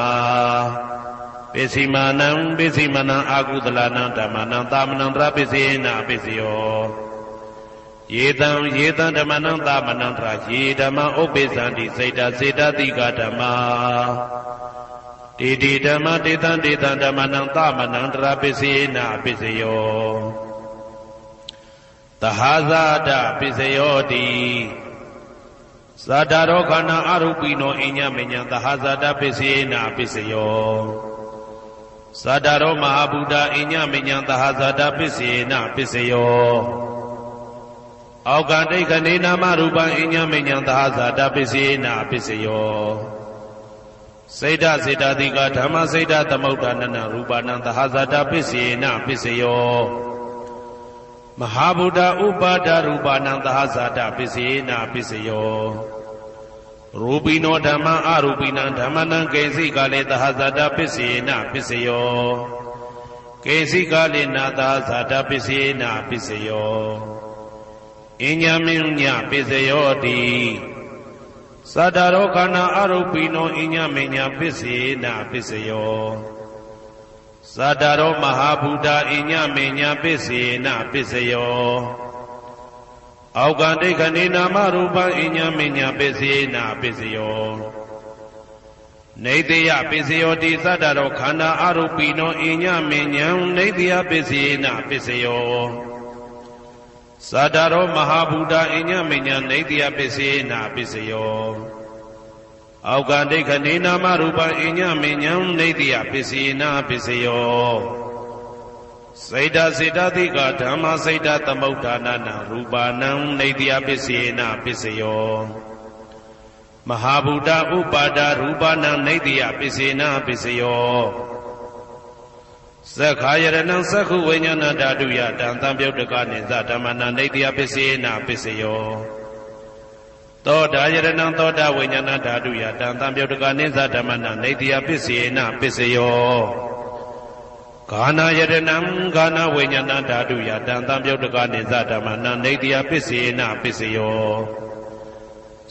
ပိစိမာနံအကုသလနံဓမ္မနံသာမနံတရပစ္စေနပစ္စယောယေတံဓမ္မနံသာမနံတရယေဓမ္မဥပ္ပိသန္တိစေတတိကဓမ္မာတေဓမ္မတေတံဓမ္မနံသာမနံတရပစ္စေနပစ္စယောသဟဇာတပစ္စယောတိဇာတာရောခန္ဓာအရူပိနောအညမညံသဟဇာတပစ္စေနပစ္စယောဇာတာရောမဟာဗုဒ္ဓအညမညံသဟဇာတပစ္စေနပစ္စယောအောက်ကဒိဋ္ဌနေနာမရူပံအညမညံသဟဇာတပစ္စေနပစ္စယောစေတတိကဓမ္မစေတသမုဋ္ဌာနနရူပနံသဟဇာတပစ္စေနပစ္စယောမဟာဗုဒ္ဓဥပါဒရူပနံသဟဇာတပစ္စေနပစ္စယောရူပိနောဓမ္မအရူပိနံဓမ္မနံကေစိကာလေသဟဇာတပစ္စေနပစ္စယောကေစိကာလေနာသဟဇာတပစ္စေနပစ္စယောအညမညပစ္စယောတိသတ္တရောခန္ဓာအရူပိနောအညမညပစ္စေနပစ္စယောသတ္တရောမဟာဗုဒ္ဓအညမညပစ္စေနပစ္စယောအောက်ကဒိဋ္ဌနေနာမရူပံအညမညပစ္စေနပစ္စယောနေတယပစ္စယောတိသတ္တရောခန္ဓာအရူပိနောအညမညံနေတယပစ္စေနပစ္စယောသတ္တရောမဟာဗုဒ္ဓအညမညံနေတယပစ္စေနပစ္စယောအောက်ကဒိဋ္ဌနေနာမရူပံအညမညံနေတယပစ္စေနပစ္စယောစေတတိကဓမ္မစေတသမုဋ္ဌာနနရူပနံနေတယပစ္စေနပစ္စယောမဟာဗုဒ္ဓဥပါဒရူပနံနေတယပစ္စေနပစ္စယောသက္ခာယရဏံသက္ခုဝိညာဏဓာတုယတံသံပြုတ်တကနိသဓမ္မနံနေတယပစ္စေနပစ္စယောသောတာယရဏံသောတာဝိညာဏဓာတုယတံသံပြုတ်တကနိသဓမ္မနံနေတယပစ္စေနပစ္စယောဂာနာယရဏံဂာနာဝိညာဏဓာတုယတံသံပြုတ်တကနိသဓမ္မနံနေတယပစ္စေနပစ္စယော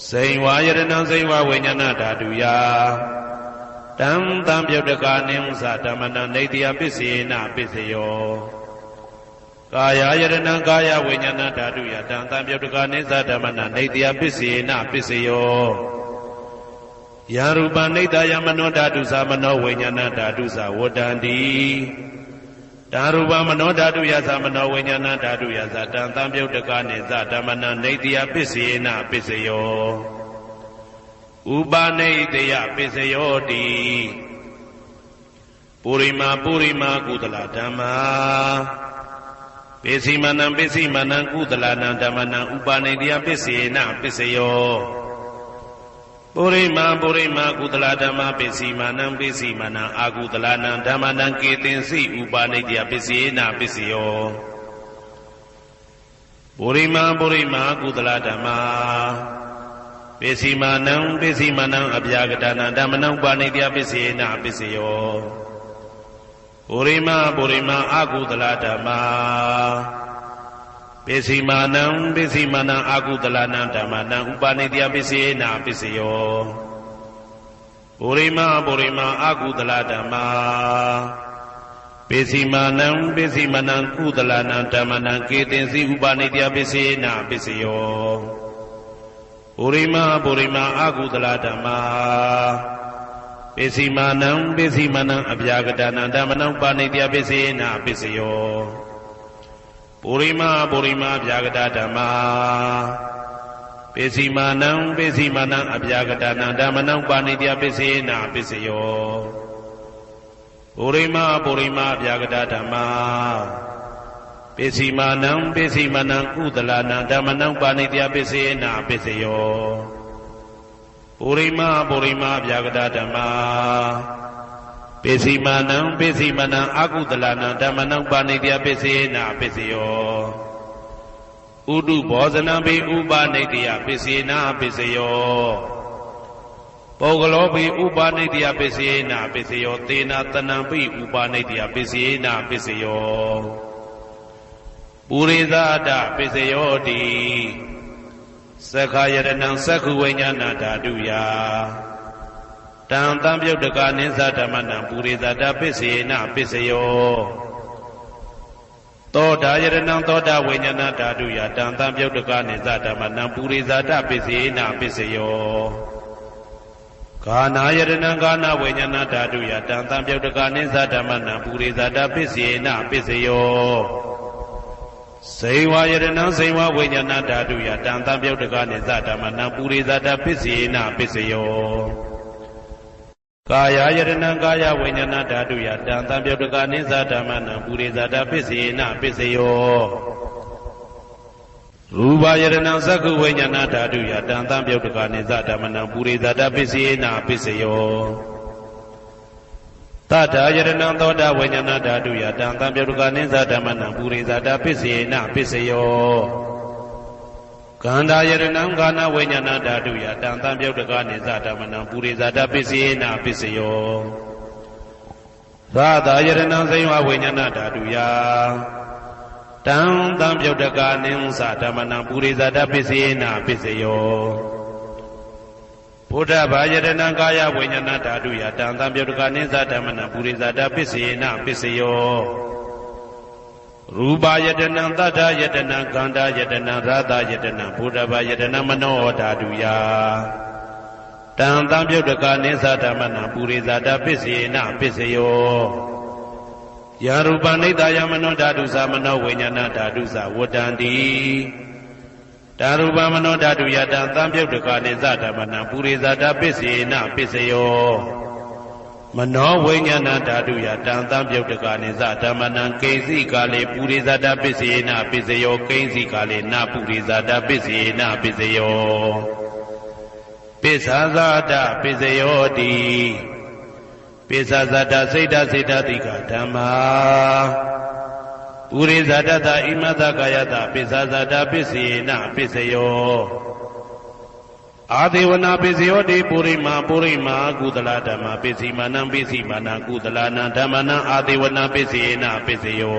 စိန်ဝါယရဏံစိန်ဝါဝိညာဏဓာတုယတံသံပြုတ်တကနိသဓမ္မနံနေတယပစ္စေနပစ္စယောကာယယရဏံကာယဝိညာဏဓာတုယတံသံပြုတ်တကနိသဓမ္မနံနေတယပစ္စေနပစ္စယောယရူပနိတယမနောဓာတုသမနောဝိညာဏဓာတုသဝတ္တန္တိဓာရူပမနောဓာတုယသမနောဝိညာဏဓာတုယသတံသံပြုတ်တကနိသဓမ္မနံနေတယပစ္စေနပစ္စယောဥပနိတယပစ္စယောတိပုရိမာကုသလဓမ္မာပိစိမာနံကုသလနံဓမ္မနံဥပနိတယပစ္စေနပစ္စယောပုရိမာကုသလဓမ္မာပိစိမာနံအာကုသလနံဓမ္မနံကေတင်စိဥပနိတယပစ္စေနပစ္စယောပုရိမာကုသလဓမ္မာပိစိမာနံအဗျာကတနံဓမ္မနံဥပနိတယပစ္စေနပစ္စယောပုရိမာအာကုသလဓမ္မာပိစိမာနံအာကုသလနံဓမ္မနံဥပနိတယပစ္စေနပစ္စယောပုရိမာအာကုသလဓမ္မာပိစိမာနံကုသလနံဓမ္မနံကေတင်စီဥပနိတယပစ္စေနပစ္စယောပုရိမာအာကုသလဓမ္မာ ပိစီမာနံပိစီမာနံအပြာကတနံဓမ္မနံပါဏိတယပိစေနပိစယောပုရိမပုရိမအပြာကတဓမ္မာပိစီမာနံပိစီမာနံအပြာကတနံဓမ္မနံပါဏိတယပိစေနပိစယောပုရိမပုရိမအပြာကတဓမ္မာပိစီမာနံပိစီမာနံကုသလနံဓမ္မနံပါဏိတယပိစေနပိစယောပုရိမပုရိမဗျာဂတဓမ္မာပိစီမာနံပိစီမာနံအကုသလနံဓမ္မနံပါဏိတယပိစေနပိစယောဥဒုဘောဇနံပိဥပါဏိတယပိစေနပိစယောပုဂ္ဂလောပိဥပါဏိတယပိစေနပိစယောသေနတနံပိဥပါဏိတယပိစေနပိစယောပုရိသဒပိစယောတိသက္ခာယတနံသက္ခုဝိညာဏဓာတုယတံတံပြုတ်တကနိသဓမ္မနံပုရိသတာပစ္စေနပစ္စယောသောတာယတနံသောတာဝိညာဏဓာတုယတံတံပြုတ်တကနိသဓမ္မနံပုရိသတာပစ္စေနပစ္စယောကာနာယတနံကာနဝိညာဏဓာတုယတံတံပြုတ်တကနိသဓမ္မနံပုရိသတာပစ္စေနပစ္စယောစေဝယတနံစေဝဝိညာဏဓာတုယတံတံပြုတ်တကနိသဓမ္မနံပုရိသတာပစ္စေနပစ္စယောကာယယတနံကာယဝိညာဏဓာတုယတံတံပြုတ်တကနိသဓမ္မနံပုရိသတာပစ္စေနပစ္စယောရူပယတနံသက္ခုဝိညာဏဓာတုယတံတံပြုတ်တကနိသဓမ္မနံပုရိသတာပစ္စေနပစ္စယောတထာယတနံသောတာဝိညာဏဓာတုယတံတံပြုတ်တကနိသဓမ္မနံပုရိသတာပစ္စေနပစ္စယောကန္တာယတနံကာနဝိညာဏဓာတုယတံတံပြုတ်တကနိသဓမ္မနံပုရိသတာပစ္စေနပစ္စယောသာသာယတနံစေဝဝိညာဏဓာတုယတံတံပြုတ်တကနိသဓမ္မနံပုရိသတာပစ္စေနပစ္စယောဘုဒ္ဓဘာယတနံကာယဝိညာဏဓာတုယတံတံပြုတ်တကနိသဓမ္မနံပုရိသတာပစ္စေနပစ္စယောရူပယတနံသတ္တယတနံကန္တာယတနံရာသယတနံဘုဒ္ဓဘာယတနံမနောဓာတုယတံတံပြုတ်တကနိသဓမ္မနံပုရိသတာပစ္စေနပစ္စယောယရူပနိတယမနောဓာတုသမနောဝိညာဏဓာတုသဝတ္တန္တိဓာရူပမနောဓာတုယတံတံပြုတ်တကနိသဓမ္မနံပုရိသတာပစ္စေနပစ္စယောမနောဝိညာဏဓာတုယတံတံပြုတ်တကနိသဓမ္မနံကိဉ္စီကာလေပုရိသတာပစ္စေနပစ္စယောကိဉ္စီကာလေနပုရိသတာပစ္စေနပစ္စယောပစ္ဆာဇာတပစ္စယောတိပစ္ဆာဇာတစိတ်တစိတ်တတိကဓမ္မာပုရိသတတဣမတကာယတပစ္ဆာဇာတပစ္စေနပစ္စယောအာဒေဝနာပစ္စယောတိပုရိမာပုရိမာကုသလဓမ္မာပစ္စည်းမာနံပစ္စည်းမာနံကုသလနံဓမ္မနံအာဒေဝနာပစ္စေနပစ္စယော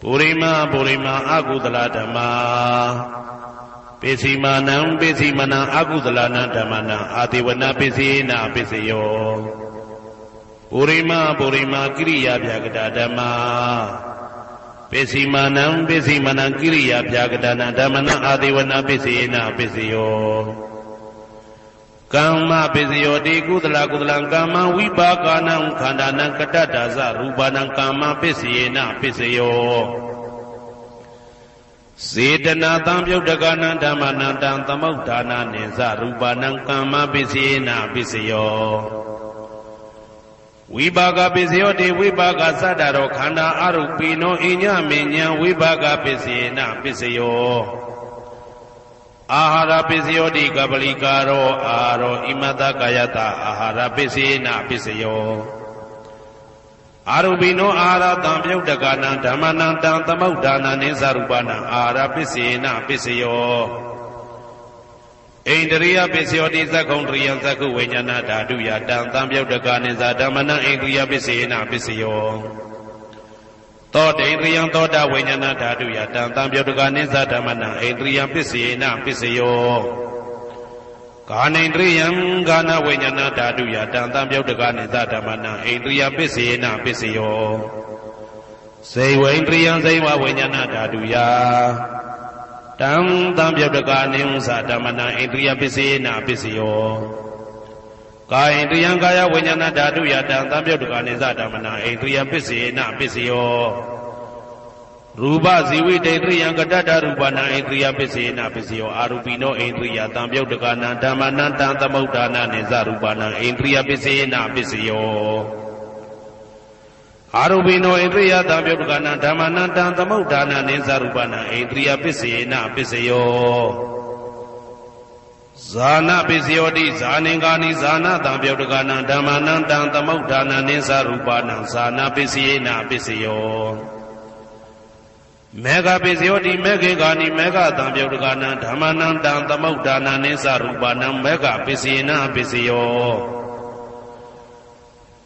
ပုရိမာပုရိမာအကုသလဓမ္မာပစ္စည်းမာနံပစ္စည်းမာနံအကုသလနံဓမ္မနံအာဒေဝနာပစ္စေနပစ္စယောပုရိမာပုရိမာကိရိယာဗျာကတာဓမ္မာပစ္စည်းမာနံပစ္စည်းမာနံကိရိယာဗျာကတာနံဓမ္မနံအာဒေဝနာပစ္စေနပစ္စယောကမ္မပစ္စယောတိကုသလကုသလံကမ္မဝိပါကနံခန္ဓာနံကတ္တဒါဇရူပနံကမ္မပစ္စေနပစ္စယောစေတနာတံပြုတ်တကနံဓမ္မနံတံသမုဋ္ဌာနာနိသရူပနံကမ္မပစ္စေနပစ္စယောဝိပါကပစ္စယောတိဝိပါကသတ္တရောခန္ဓာအရုပိနောအညမေညာဝိပါကပစ္စေနပစ္စယောအာဟာရပစ္စယောတိကပလိကာရောအာရောဣမတကာယတအာဟာရပစ္စေနပစ္စယောအာရုပိနောအာဟာရတံပြုတ်တကနံဓမ္မနံတံသမုဋ္ဌာနာနိသရူပနံအာဟာရပစ္စေနပစ္စယောဣန္ဒရိယပစ္စယောတိသက္ကုံတရိယသက္ကုဝိညာဏဓာတုယတံတံပြုတ်တကနိသဓမ္မနံဣန္ဒရိယပစ္စေနပစ္စယောသောတေန္ဒရိယသောတာဝိညာဏဓာတုယတံတံပြုတ်တကနိသဓမ္မနံဣန္ဒရိယပစ္စေနပစ္စယောကာနိန္ဒရိယကာနဝိညာဏဓာတုယတံတံပြုတ်တကနိသဓမ္မနံဣန္ဒရိယပစ္စေနပစ္စယောစေဝိန္ဒရိယစေဝဝိညာဏဓာတုယတံတံပြုတ်တကနိဥ္စဓမ္မနံဣန္ဒရိယပစ္စေနပစ္စယော ကာယဣန္ဒြိယကာယဝိညာဏဓာတုယတံသံပြုတ်တကနိသဓမ္မနာဣန္ဒြိယပစ္စေနပစ္စယောရူပဇီဝိတေဣန္ဒြိယကတ္တရူပနာဣန္ဒြိယပစ္စေနပစ္စယောအာရူပိနောဣန္ဒြိယသံပြုတ်တကနာဓမ္မနံတံသမုဋ္ဌာနာနိသရူပနာဣန္ဒြိယပစ္စေနပစ္စယောအာရူပိနောဣန္ဒြိယသံပြုတ်တကနာဓမ္မနံတံသမုဋ္ဌာနာနိသရူပနာဣန္ဒြိယပစ္စေနပစ္စယောဇာနပစ္စယောတိဇာနင်္ဂာနိဇာနတံပြုတ်တကနာဓမ္မနံတံသမုဋ္ဌာနာနိသရူပနာဇာနပစ္စယေနပစ္စယောမေဃပစ္စယောတိမေခေကာနိမေဃတံပြုတ်တကနာဓမ္မနံတံသမုဋ္ဌာနာနိသရူပနာမေဃပစ္စယေနပစ္စယော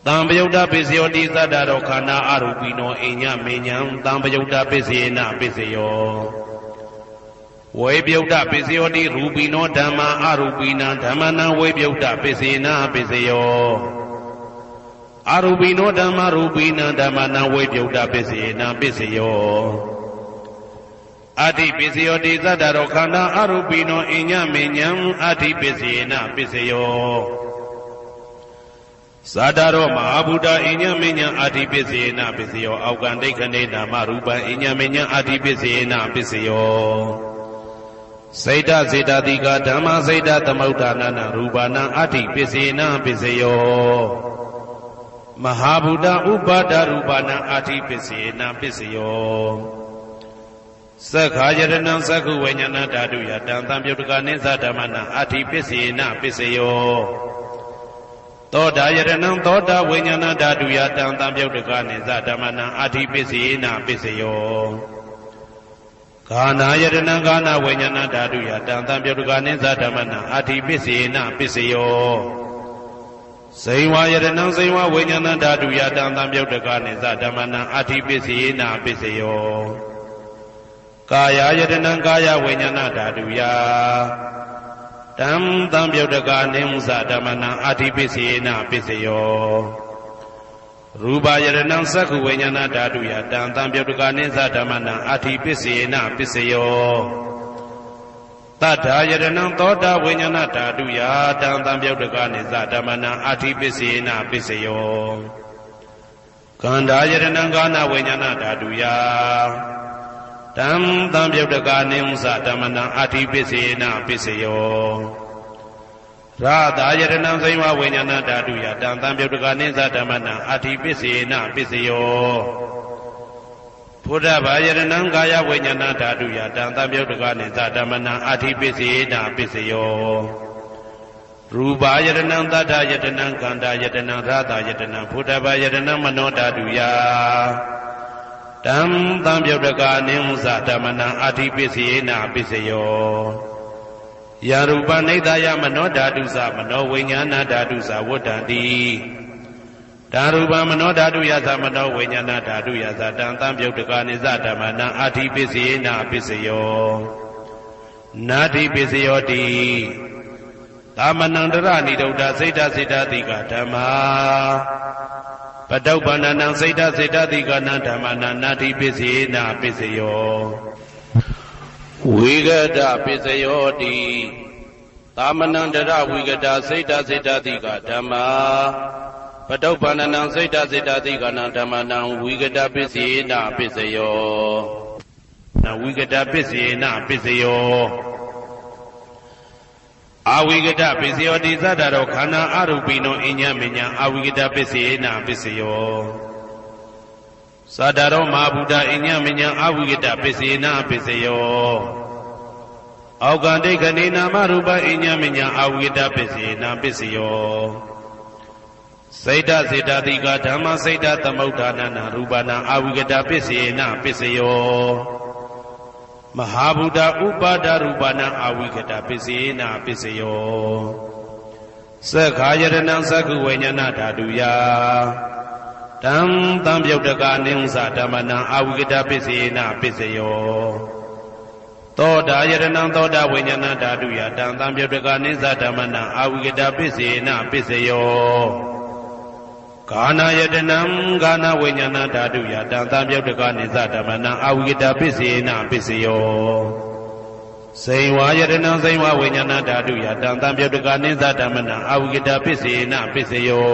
တံပယုတ်တပစ္စယောတိသတ္တရောခန္ဓာအရူပိနောအိညမေညံတံပယုတ်တပစ္စယေနပစ္စယောဝေပြုတ်တပစ္စယောတိရူပိနောဓမ္မာအရူပိနံဓမ္မနံဝေပြုတ်တပစ္စေနပစ္စယောအရူပိနောဓမ္မာရူပိနံဓမ္မနံဝေပြုတ်တပစ္စေနပစ္စယောအတ္တိပစ္စယောတိသတ္တရောခန္ဓာအရူပိနောအိညမေညံအတ္တိပစ္စေနပစ္စယောသတ္တရောမဟာဗုဒ္ဓအိညမေညံအတ္တိပစ္စေနပစ္စယောအောက်ကံဒိဋ္ဌနေနာမရူပံအိညမေညံအတ္တိပစ္စေနပစ္စယောစိတ်တစေတတိကဓမ္မစိတ်တသမုဋ္ဌာနာရူပနာအတ္တိပစ္စေနပစ္စယောမဟာဗုဒ္ဓဥပါဒရူပနာအတ္တိပစ္စေနပစ္စယောသက္ခာယတနံသက္ခုဝိညာဏဓာတုယတံသံပြုတ်တကနိသဓမ္မနာအတ္တိပစ္စေနပစ္စယောသောတာယတနံသောတာဝိညာဏဓာတုယတံသံပြုတ်တကနိသဓမ္မနာအတ္တိပစ္စေနပစ္စယောဂာနာယတနံဂာနာဝိညာဏဓာတုယတံသံပြုတ်တကနိသဓမ္မနာအတ္တိပစ္စေနပစ္စယောဇိဝယတနံဇိဝဝိညာဏဓာတုယတံသံပြုတ်တကနိသဓမ္မနာအတ္တိပစ္စေနပစ္စယောကာယယတနံကာယဝိညာဏဓာတုယတံသံပြုတ်တကနိသဓမ္မနာအတ္တိပစ္စေနပစ္စယောရူပယတနံသက္ခုဝိညာဏဓာတုယတံသံပြုတ်တကနိသဓမ္မနာအတ္တိပစ္စေနပစ္စယောတတ္ထာယတနံသောတာဝိညာဏဓာတုယတံသံပြုတ်တကနိသဓမ္မနာအတ္တိပစ္စေနပစ္စယောကန္ဓာယတနံကာနဝိညာဏဓာတုယတံသံပြုတ်တကနိသဓမ္မနာအတ္တိပစ္စေနပစ္စယောရာသာယတနံဇိဝဝိညာဏဓာတုယတံသံပြုတ်တကနိသဓမ္မနာအတ္တိပစ္စေနပစ္စယောဘုဒ္ဓဘာယတနံကာယဝိညာဏဓာတုယတံသံပြုတ်တကနိသဓမ္မနာအတ္တိပစ္စေနပစ္စယောရူပယတနံသတ္တယတနံကန္တာယတနံရာသာယတနံဘုဒ္ဓဘာယတနံမနောဓာတုယတံသံပြုတ်တကနိသဓမ္မနာအတ္တိပစ္စေနပစ္စယောယရူပနိဒာယမနောဓာတုသမနောဝိညာဏဓာတုသဝတ္တံတိဓာရူပမနောဓာတုယသမနောဝိညာဏဓာတုယသတံသံပြုတ်တကနိသဓမ္မနာအတ္တိပစ္စေနပစ္စယောနာတိပစ္စယောတိသမနန္တရဏိဒုဒ္ဓစိတ်တစေတတိကဓမ္မာပတုပ္ပန္နံစိတ်တစေတတိကနံဓမ္မနာနာတိပစ္စေနပစ္စယောဝိဂဒပစ္စယောတိသမနန္တရဝိဂဒစိတ်တစေတတိကဓမ္မာပတုပ္ပန္နံစိတ်တစေတတိကနံဓမ္မနံဝိဂဒပစ္စေနပစ္စယောနဝိဂဒပစ္စေနပစ္စယောအဝိဂဒပစ္စယောတိသတ္တရောခန္ဓာအရူပိနောအိညမေညအဝိဂဒပစ္စေနပစ္စယောသတ္တရောမဟာဗုဒ္ဓအိညမေညအဝိဂဒပစ္စေနပစ္စယောအောက်ကံဒိဋ္ဌနေနာမရူပအိညမေညအဝိဂဒပစ္စေနပစ္စယောစိတ်တစေတတိကဓမ္မစိတ်တသမုဋ္ဌာနာရူပနာအဝိဂဒပစ္စေနပစ္စယောမဟာဗုဒ္ဓဥပါဒရူပနာအဝိကတပစ္စေနပစ္စယောသက္ခာယတနံသက္ခုဝိညာဏဓာတုယတံသံပြုတ်တကနိသဓမ္မနာအဝိကတပစ္စေနပစ္စယောသောတာယတနံသောတာဝိညာဏဓာတုယတံသံပြုတ်တကနိသဓမ္မနာအဝိကတပစ္စေနပစ္စယောကာနာယတနံကာနာဝိညာဏဓာတုယတံသံပြုတ်တကနိသဓမ္မနာအဝိကတပစ္စေနပစ္စယော စိန်ဝါယတနာစိန်ဝဝိညာဏဓာတုယတံတံပြုတ်တကနိစ္စဓမ္မနံအဝိကတပစ္စေနပစ္စယော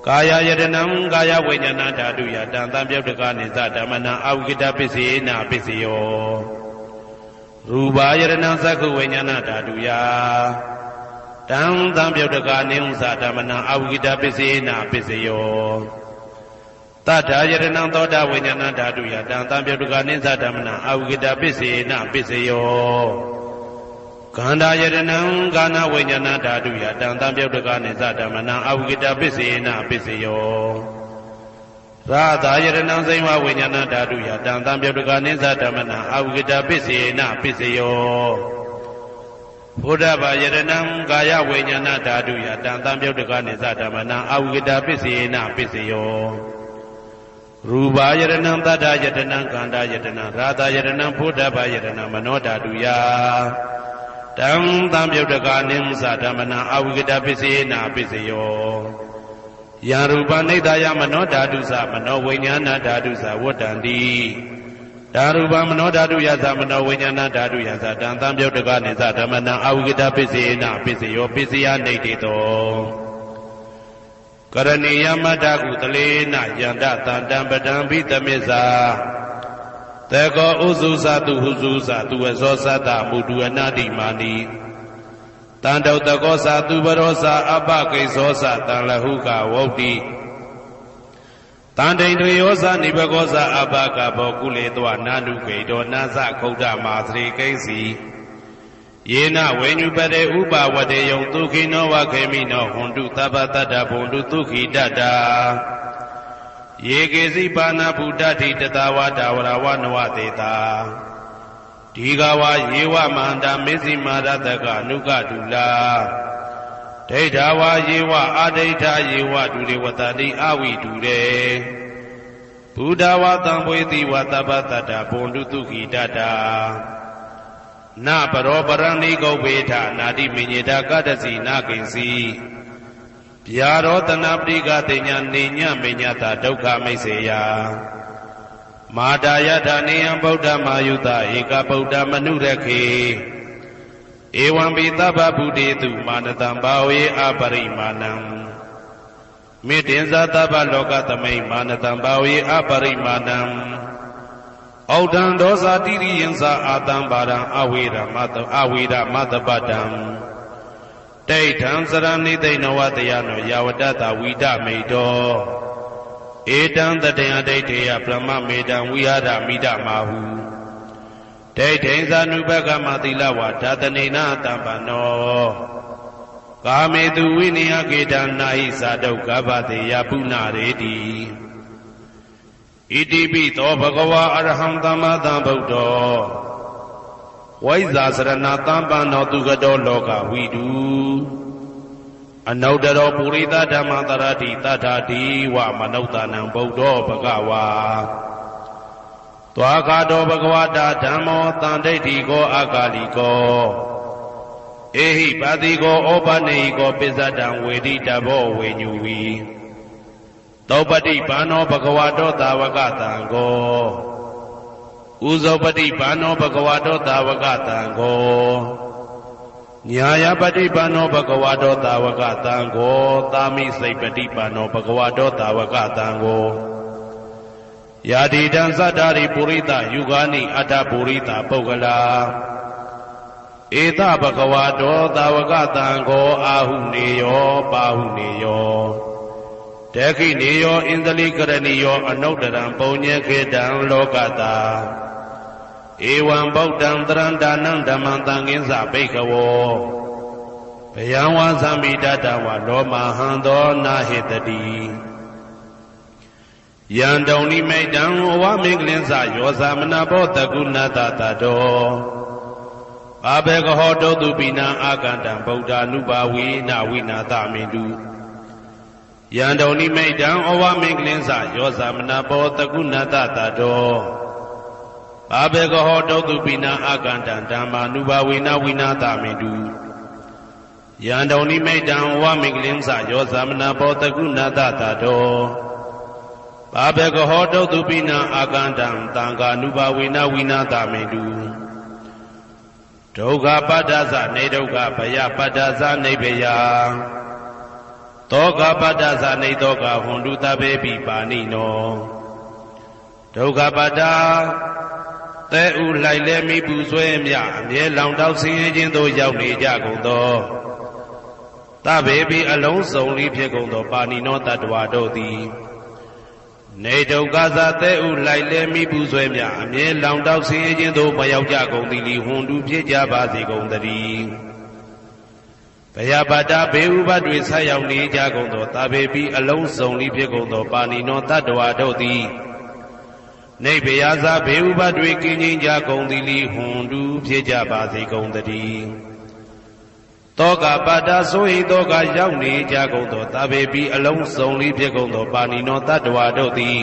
ကာယယတနံကာယဝိညာဏဓာတုယတံတံပြုတ်တကနိစ္စဓမ္မနံအဝိကတပစ္စေနပစ္စယောရူပယတနာသက္ခုဝိညာဏဓာတုယတံတံပြုတ်တကနိစ္စဓမ္မနံအဝိကတပစ္စေနပစ္စယောတထာယတနံသောတာဝိညာဏဓာတုယတံတံပြုတ်တကနိစ္စဓမ္မနံအဝိကတပစ္စေနပစ္စယောခန္ဓာယတနံကာဏဝိညာဏဓာတုယတံတံပြုတ်တကနိစ္စဓမ္မနံအဝိကတပစ္စေနပစ္စယောရာသာယတနံစိမ္ဝဝိညာဏဓာတုယတံတံပြုတ်တကနိစ္စဓမ္မနံအဝိကတပစ္စေနပစ္စယောဘုဒ္ဓဘာယတနံကာယဝိညာဏဓာတုယတံတံပြုတ်တကနိစ္စဓမ္မနံအဝိကတပစ္စေနပစ္စယောရူပယတနံတတ္ထယတနံခန္ဓာယတနံရာသယတနံဘုဒ္ဓဘာယတနံမနောဓာတုယတံတံပြုတ်တကနိစ္စဓမ္မနံအဝိကတပစ္စေနပစ္စယောယံရူပနိဒာယမနောဓာတုသမနောဝိညာဏဓာတုသဝတ္တန္တိဓာရူပမနောဓာတုယသမနောဝိညာဏဓာတုယသတံတံပြုတ်တကနိစ္စဓမ္မနံအဝိကတပစ္စေနပစ္စယောပစ္စယနိဋ္ဌိတောကရဏီယမတ္တကုသလေနယန္တတံတံပတံဘိသမစ္စာတေကောဥစုသတုဟုစုသတုဝဇောသတ္တမုတုအနာတိမာနိတန္တုတကောသတုဘရောသအပကိသောသတံလဟုကဝုတ်တိတန္တိတွေယောသနိဘကောသအပကဘောကုလေတောနာနုကေတောနာသခုဒ္ဓမာသရေကိစီယေနဝေညုပတေဥပဝတေယံဒုခိနောဝခေမိနောဟွန်တုသဗ္ဗတတ္တဘုံတုဒုခိတတ္တာယေကေစီပါဏဗုဒ္ဓတိတတဝါဒဝရဝနဝတေတာဒီဃဝယေဝမန္တမေဇိမာရတကအနုကတုလာဒိဋ္ဌဝါယေဝအာဒိဋ္ဌယေဝဒုရေဝတတိအဝိတုရေဘုဒ္ဓဝါတံဝေတိဝသဗ္ဗတတ္တဘုံတုဒုခိတတ္တာနပရောပရဏိကုပ္ပေထနာတိမညေတာကတ္တစီနာကိဉ္စီဗျာရောတနာပရိကတိညာနေညမေညတာဒုက္ခမိတ်စေယမာတာယထာနေယံဗုဒ္ဓမာယုတဧကဗုဒ္ဓမနုရခေဧဝံပိသဗ္ဗဗုဒေတုမာနတံဘာဝေအပရိမာဏံမေတ္တင်္ဇာသဗ္ဗလောကသမိမာနတံဘာဝေအပရိမာဏံဩဒံဒောဇာတိရိယံသာအာတံပါရံအဝေရမတပတံဒိဋ္ဌံစရဏိသိဏဝတယနောယဝတ္တဝိဒမိတောဧတံတတယဒိဋ္ဌေယပရမမေတံဝိဟာရမိဒမာဟုဒိဋ္ဌိသနုပကမသီလဝါဓာတနေနတံပနောကာမေတုဝိနိယကေတံနာဟိသာဒုက္ခဗတေယပုဏ္ဏရေတိဣတိပိသောဘဂဝါအရဟံသမ္မာသမ္ဗုဒ္ဓောဝိဇ္ဇာစရဏတံပန္နောသူကတောလောကဝိတုအနုတ္တရောပုရိသဓမ္မတရတိတထာတိဝမနုဿာနံဗုဒ္ဓောဘဂဝါသွားခါတောဘဂဝတာဓမ္မောတန်ဒိဋ္ဌိကောအာကာလိကောဧဟိပါတိကောဩပနေဟိကောပိစ္ဆတံဝေတိတဘောဝေညူဝီသောပတိဘာနောဘဂဝတောသာဝကတံကောဥဇောပတိဘာနောဘဂဝတောသာဝကတံကောညာယပတိဘာနောဘဂဝတောသာဝကတံကောသာမိစိတ်ပတိဘာနောဘဂဝတောသာဝကတံကောယာတိတံသတ္တာရိပုရိသယုဂာနိအတ္တပုရိသပုဂ္ဂလာဧတဘဂဝတောသာဝကတံကောအာဟုနေယောပါဟုနေယောတေခိနေယောဣန္ဒလိကရဏီယောအနုတ္တရံပုံညေခေတံလောကတာဧဝံဗုဒ္ဓံတရံဒါနံဓမ္မံသံဃိသဘိက္ခဝောဘယံဝါသံမိတတဝလောမဟံသောနာဟိတတိယံတုံနိမိတံဝမင်္ဂလင်းစယောသမနာဘောတကုဏတတတောအဘေကဟောတောတုပိနံအာကန္တံဗုဒ္ဓ ानु ဘာဝေနဝိနာသမိတုယံတုံနိမိတံဩဝမင်္ဂလင်းစယောသမနာဘောတကုဏတတတောအဘေကဟောတောတုပိနံအာကန္တံဓမ္မာနုဘာဝေနဝိနာသမိတုယံတုံနိမိတံဩဝမင်္ဂလင်းစယောသမနာဘောတကုဏတတတောဘာဘေကဟောတုတုပိနံအာကန္တံသံဃာနုဘာဝေနဝိနာသမိတု ဒုက္ခပတ္တသနေဒုက္ခဘယပတ္တသနေဘယသောကပတ္တသနေသောကဟွန်တုတဘေပိပါဏိနောဒုက္ခပတ္တသဲဥလိုက်လဲမိပူဆွဲမြအမြဲလောင်တောက်ဆင်းရဲခြင်းသို့ရောက်နေကြကုန်သောတဘေပိအလုံးစုံလေးဖြစ်ကုန်သောပါဏိနောတတ္တဝါတို့သည်နေဒုက္ခသသဲဥလိုက်လဲမိပူဆွဲမြအမြဲလောင်တောက်ဆင်းရဲခြင်းသို့မရောက်ကြကုန်သည်လီဟွန်တုဖြစ်ကြပါစေကုန်သတည်းဘယပတ္တဘေဥပတွေဆက်ရောက်နေကြကုန်သောတဘေပိအလုံးစုံလေးဖြစ်ကုန်သောပါဏိနောတတ္တဝါတို့သည်နေဘယဇဘေဥပတွေကင်းခြင်းကြကုန်သည်လီဟွန်တုဖြစ်ကြပါစေကုန်သတည်းတောကပတ္တဆိုဟိတောကရောက်နေကြကုန်သောတဘေပိအလုံးစုံလေးဖြစ်ကုန်သောပါဏိနောတတ္တဝါတို့သည်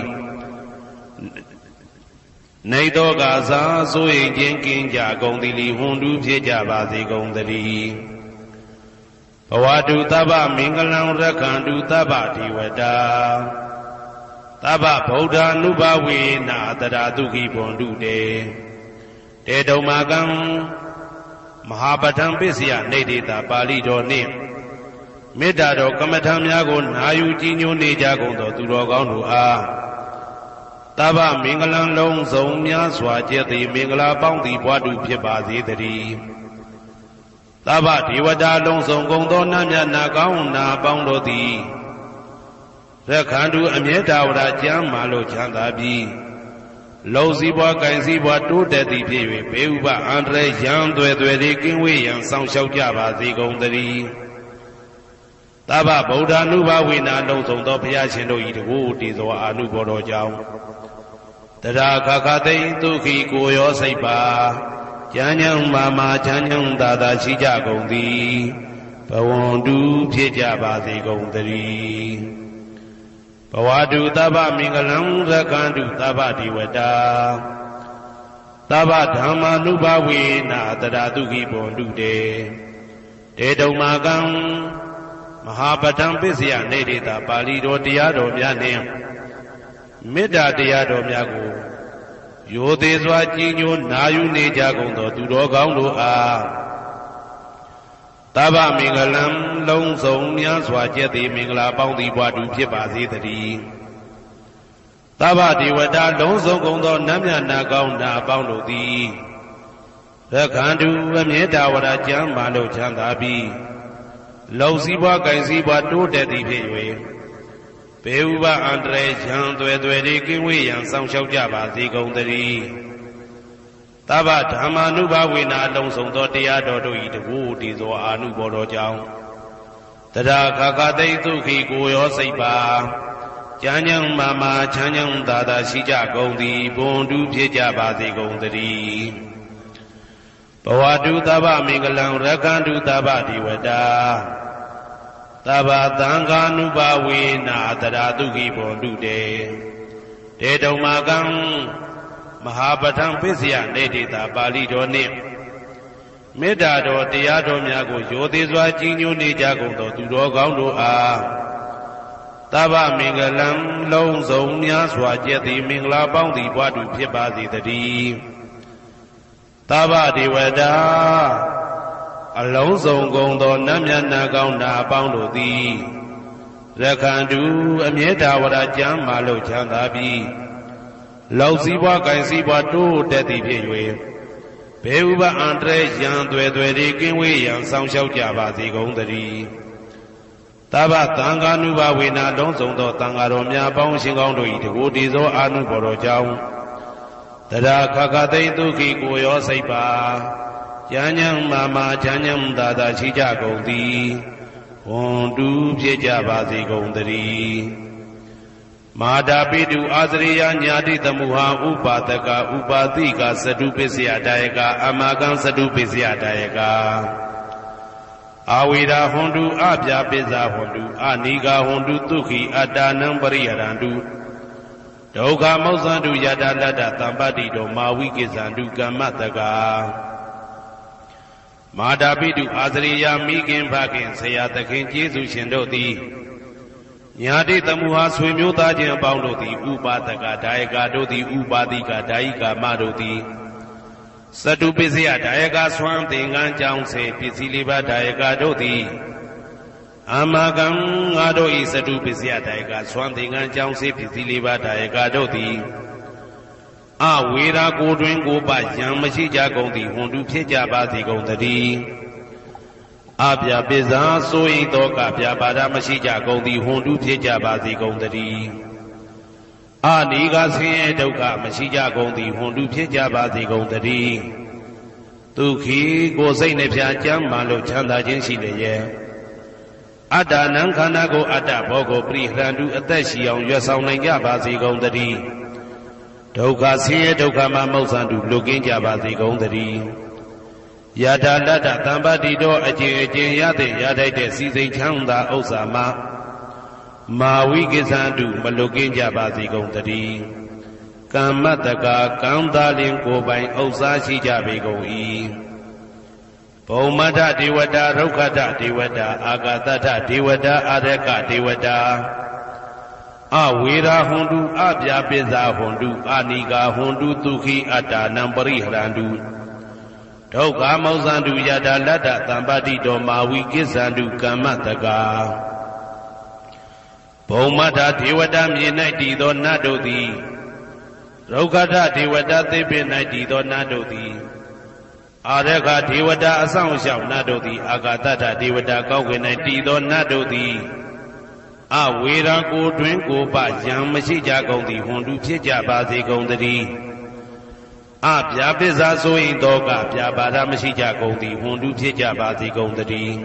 နေတောကသာဆိုဟိခြင်းကင်းကြကုန်သည်လီဟွန်တုဖြစ်ကြပါစေကုန်သတည်းဘဝတုသဗ္ဗမင်္ဂလံရက္ခန္တုသဗ္ဗဒေဝတာသဗ္ဗဗုဒ္ဓ ानु ဘဝေနာတရာတုခိဘွန်တုတေတေတုံမာကံမဟာပဋ္ဌံပစ္စယနေတေတာပါဠိတော်နှင့်မေတ္တာတော်ကမ္မထံများကိုနာယူကြည်ညိုနေကြကုန်သောသူတော်ကောင်းတို့အားသဗ္ဗမင်္ဂလံလုံးစုံများစွာကျက်သည်မင်္ဂလာပေါင်းသည်ဘွားတုဖြစ်ပါစေတည်းသဗ္ဗဒေဝတာလုံးစုံကုန်သောနတ်မြတ်နာကောင်းနာပေါင်းတို့သည်ရက္ခန္တုအမြဲတာဝရကျမ်းမာလို့ချမ်းသာပြီးလုံစည်းပွားကင်စည်းပွားတိုးတက်သည်ဖြစ်၍ဘေဥပအန္တရာယ်ရန်သွယ်သွယ်တွေကင်းဝေးရန်ဆောင်လျှောက်ကြပါစေကုန်သတည်းသဗ္ဗဗုဒ္ဓ ानु ဘဝေနာလုံးစုံသောဘုရားရှင်တို့၏တကူတည်သောအာနုဘောတော်ကြောင့်တရာခခသိဒုက္ခိကိုရောစိတ်ပါကျမ်းညံမာမာချမ်းညံသာသာရှိကြကုန်သည်ဘဝန္တုဖြစ်ကြပါစေကုန်သတည်းဘဝတုသဗ္ဗမင်္ဂလံရက္ခန္တုသဗ္ဗဒေဝတာသဗ္ဗဓမ္မာနုဘဝေနာတရာတုခိဘွန်တုတေတေတုံမာကံမဟာပဋ္ဌံပစ္စယနေတေတာပါဠိတော်တရားတော်များနှင့်မေတ္တာတရားတော်များကိုရိုသေစွာကြည်ညိုနာယူနေကြကုန်သောသူတော်ကောင်းတို့အားသဗ္ဗမင်္ဂလံလုံးစုံများစွာကျက်သည်မင်္ဂလာပေါင်းသည်ဘွားတူဖြစ်ပါစေတည်းသဗ္ဗဒေဝတာလုံးစုံကုန်သောနတ်မြတ်နာကောင်းနာပေါင်းတို့သည်ရက္ခန္တုအမြဲတာဝရကျမ်းမာလို့ချမ်းသာပြီးလုံစည်းပွားကင်စည်းပွားတိုးတက်သည်ဖြစ်၍ဘေဥပအန္တရာယ်ရန်သွယ်သွယ်တွေကင်းဝေးရန်ဆောင်လျှောက်ကြပါစေကုန်သတည်းသဗ္ဗဓမ္မာနုဘဝေနာလုံးစုံသောတရားတော်တို့၏တကူတည်သောအာနုဘောတော်ကြောင့်တရာခခသိဒုက္ခိကိုရောစိတ်ပါကျမ်းညံမာမာချမ်းညံသာသာရှိကြကုန်သည်ဘွန်တုဖြစ်ကြပါစေကုန်သတည်းဘဝတုသဗ္ဗမင်္ဂလံရက္ခန္တုသဗ္ဗဒေဝတာသဗ္ဗသံဃာနုဘဝေနာတရာတုခိဘွန်တုတေတေတုံမာကံမဟာပဋ္ဌံပစ္စယနေတေတာပါဠိတော်နှင့်မေတ္တာတော်တရားတော်များကိုရိုသေစွာကြည်ညိုနေကြကုန်သောသူတော်ကောင်းတို့အားသဗ္ဗမင်္ဂလံလုံးစုံများစွာကျက်သည်မင်္ဂလာပေါင်းသည်ဘွားတူဖြစ်ပါစေတည်းသဗ္ဗဒေဝတာအလုံးစုံကုန်သောနတ်မြတ်နာကောင်းနာပေါင်းတို့သည်ရက္ခန္တုအမြဲတာဝရကျမ်းမာလို့ချမ်းသာပြီးလောက်စည်းပွားကင်စည်းပွားတိုးတက်သည်ဖြစ်၍ဘေဥပအန္တရာယ်ရန်သွယ်သွယ်တွေကင်းဝေးရန်ဆောင်လျှောက်ကြပါစေကုန်သတည်းသဗ္ဗသံဃာနုဘဝေနာလုံးစုံသောသံဃာတော်များပေါင်းရှင်ကောင်းတို့၏တကူတည်သောအာနုဘော်တော်ကြောင့်တရာခခသိဒုက္ခိကိုရောစိတ်ပါကျမ်းညံမာမာချမ်းညံသာသာရှိကြကုန်သည်ဝွန်တူဖြစ်ကြပါစေကုန်သတည်းမာတာပိတုအာသရိယညာတိတမှုဟာဥပါဒကဥပါတိကသတုပစ္စယတာယကအမကံသတုပစ္စယတာယကအာဝေရာဟွန်တုအပြာပိစ္ဆာဟွန်တုအနိဂါဟွန်တုဒုက္ခိအတ္တနံပရိယရန္တုဒုက္ခမောဇ္ဇန္တုယတာလတ္တသံပတ္တိတောမာဝိကိစ္ဆန္တုကမ္မတကမာတာပိတုအာသရိယမိခင်ဖခင်ဆရာသခင်ကျေးဇူးရှင်တို့သည်ညာတိတမှုဟာဆွေမျိုးသားချင်းအပေါင်းတို့သည်ဥပါဒကဒါယကတို့သည်ဥပါတိကဒါယိကာမတို့သည် စတုပစ္စယဒါယကဆွမ်းသင်္ကန်းကြောင့်စေပစ္စည်းလေးပါးဒါယကတို့သည်အာမကံငါတို့ဤစတုပစ္စယဒါယကဆွမ်းသင်္ကန်းကြောင့်စေပစ္စည်းလေးပါးဒါယကတို့သည်အဝေရာကိုတွင်ကိုပယံမရှိကြကုန်သည်ဟွန်တုဖြစ်ကြပါစေကုန်သတည်းအပြပိဇာဆိုရင်တော့ကပြပါဒမရှိကြကုန်သည်ဟွန်တုဖြစ်ကြပါစေကုန်သတည်းအာနိကဆင်းရဲဒုက္ခမရှိကြကုန်သည်ဟွန်တုဖြစ်ကြပါစေကုန်သတည်းဒုက္ခိကိုယ်စိတ်နှပြကြမ်းမှလို့ချမ်းသာခြင်းရှိလေရဲ့အတ္တနံခန္ဓာကိုအတ္တဘောကိုပရိဟရန္တုအသက်ရှိအောင်ရွတ်ဆောင်နိုင်ကြပါစေကုန်သတည်းဒုက္ခဆင်းရဲဒုက္ခမှာမောက္ခန္တုလွတ်ကင်းကြပါစေကုန်သတည်းယထာတတ္တသံပတိတော်အကျင့်အကျင့်ရတဲ့ရထိုက်တဲ့စီစိန်ချမ်းသာဥစ္စာမှာမာဝိကိသန္တုမလွတ်ကင်းကြပါစေကုန်သတည်းကမ္မတကာကံသာလင်ကိုယ်ပိုင်ဥစ္စာရှိကြပေကုန်၏ဘုံမထဒေဝတာရုက္ခတဒေဝတာအာဂတထဒေဝတာအာရကဒေဝတာအဝေရာဟွန်တုအပြာပိဇာဟွန်တုအာနိကာဟွန်တုဒုက္ခိအတ္တနံပရိဟရန္တုဒုက္ခမောဇန္တုယတာလတ္တသံပတိတော်မာဝိကိသန္တုကမ္မတကာဘုံမထဒေဝတာမြေ၌တည်သောနတ်တို့သည်ရုက္ခတဒေဝတာသေပင်၌တည်သောနတ်တို့သည်အာရခဒေဝတာအဆောင်ရှောက်နတ်တို့သည်အာဂတထဒေဝတာကောက်ွယ်၌တည်သောနတ်တို့သည်အဝေရာကိုတွင်ကိုပယံမရှိကြကုန်သည်ဟွန်တုဖြစ်ကြပါစေကုန်သတည်းအပြာပိဇာဆိုရင်တော့ကပြာပါဒမရှိကြကုန်သည်ဟွန်တုဖြစ်ကြပါစေကုန်သတည်း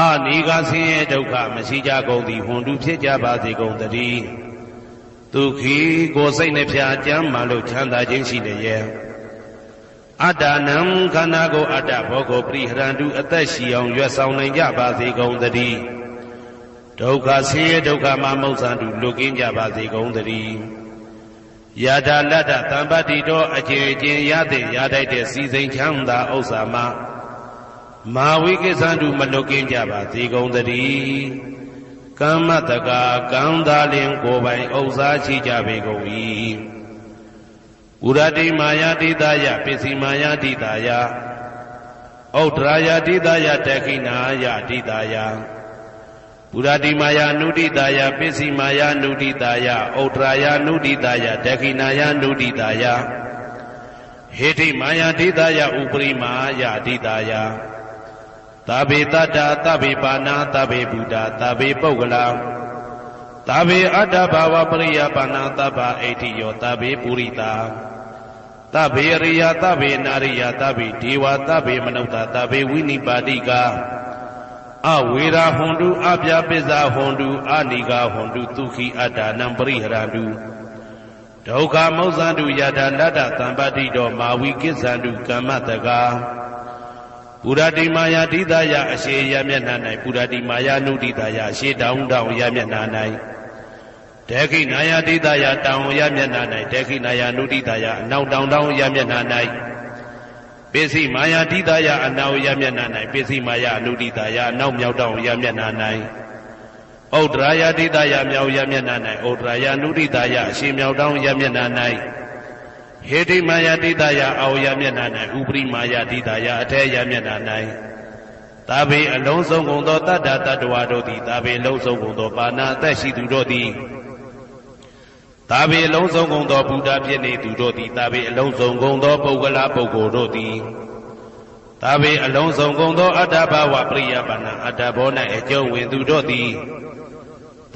အနိကဆင်းရဲဒုက္ခမရှိကြကုန်သည်ဟွန်တုဖြစ်ကြပါစေကုန်သတည်းဒုက္ခိကိုယ်စိတ်နှပြကြမ်းမှလို့ချမ်းသာခြင်းရှိလေရဲ့အတ္တနံခန္ဓာကိုအတ္တဘောကိုပရိဟရန္တုအသက်ရှိအောင်ရွတ်ဆောင်နိုင်ကြပါစေကုန်သတည်းဒုက္ခဆင်းရဲဒုက္ခမှာမောက္ခန္တုလွတ်ကင်းကြပါစေကုန်သတည်းယထာလတ္တသံပတိတော်အကျင့်အကျင့်ရတဲ့ရထိုက်တဲ့စီစိန်ချမ်းသာဥစ္စာမှာမာဝိကိသန္တုမလွတ်ကင်းကြပါစေကုန်သတည်းကမ္မတကာကံသာလင်ကိုယ်ပိုင်ဥစ္စာရှိကြပေကုန်၏ဥရတိမာယာတိတယပစ္စည်းမာယာတိတယဩဒရာယတိတယတခိနာယတိတယပုရတိမာယာနုတိတာယပစ္စည်းမာယာနုတိတာယဩဒရာယနုတိတာယဒခိနာယနုတိတာယဟေတိမာယာတိတာယဥပရိမာယာတိတာယသဗ္ဗေတတ္တသဗ္ဗေပါဏာသဗ္ဗေဗုဒ္ဓသဗ္ဗေပုဂ္ဂလာသဗ္ဗေအတ္တဘာဝပရိယပါဏာသဗ္ဗအိဋ္ဌိယောသဗ္ဗေပုရိတာသဗ္ဗေရိယသဗ္ဗေနာရိယသဗ္ဗေဒေဝသဗ္ဗေမနုဿသဗ္ဗေဝိနိပါတိကအဝေရာဟွန်တုအပြာပိဇာဟွန်တုအာနိကာဟွန်တုဒုက္ခိအတ္တနံပရိဟရန္တုဒုက္ခမောက္ခန္တုယထာလတ္တသံပတိတော်မာဝိကိသန္တုကမ္မတကာပုရတိမာယာတိတယအရှိယမျက်နှာ၌ပုရတိမာယာနုတိတယအရှိတောင်းတောင်းယမျက်နှာ၌ဒေခိနာယာတိတယတောင်းယမျက်နှာ၌ဒေခိနာယာနုတိတယအနောက်တောင်းတောင်းယမျက်နှာ၌ပစ္စည်းမာယာတိတယအနောက်ယမျက်နှာ၌ပစ္စည်းမာယာအနုတိတယအနောက်မြောက်တောင်းယမျက်နှာ၌ဩဒရာယတိတယမြောက်ယမျက်နှာ၌ဩဒရာယနုတိတယအရှိမြောက်တောင်းယမျက်နှာ၌ဟေတိမာယာတိတယအောယမျက်နှာ၌ဥပရိမာယာတိတယအထဲယမျက်နှာ၌သာဘေအလုံးစုံကုန်သောတတ္တတတ္တဝါတို့သည်သာဘေလုံးစုံကုန်သောပါဏာအသက်ရှိသူတို့သည်သာဘေအလုံးစုံကုန်သောဘုဒ္ဓဖြစ်နေသူတို့သည်သာဘေအလုံးစုံကုန်သောပုဂ္ဂလပုဂ္ဂိုလ်တို့သည်သာဘေအလုံးစုံကုန်သောအတ္တဘာဝပရိယပါဏာအတ္တဘော၌အကျုံးဝင်သူတို့သည်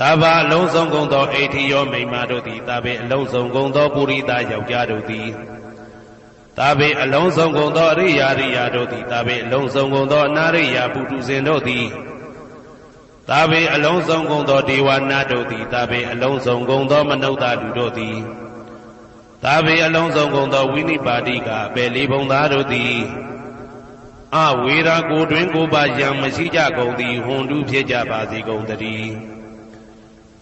သာဘာအလုံးစုံကုန်သောအိဋ္ဌိယောမိမ္မာတို့သည်သာဘေအလုံးစုံကုန်သောပုရိသယောက်ျားတို့သည်သာဘေအလုံးစုံကုန်သောအရိယာရိယာတို့သည်သာဘေအလုံးစုံကုန်သောအနာရိယာပုထုဇဉ်တို့သည်သာဘေအလုံးစုံကုန်သောဒေဝနာတို့သည်သာဘေအလုံးစုံကုန်သောမနုဿလူတို့သည်သာဘေအလုံးစုံကုန်သောဝိနိပါတိကအပေလေးဘုံသားတို့သည်အဝေရာကိုတွင်ကိုပါယံမရှိကြကုန်သည်ဟွန်တုဖြစ်ကြပါစေကုန်သတည်း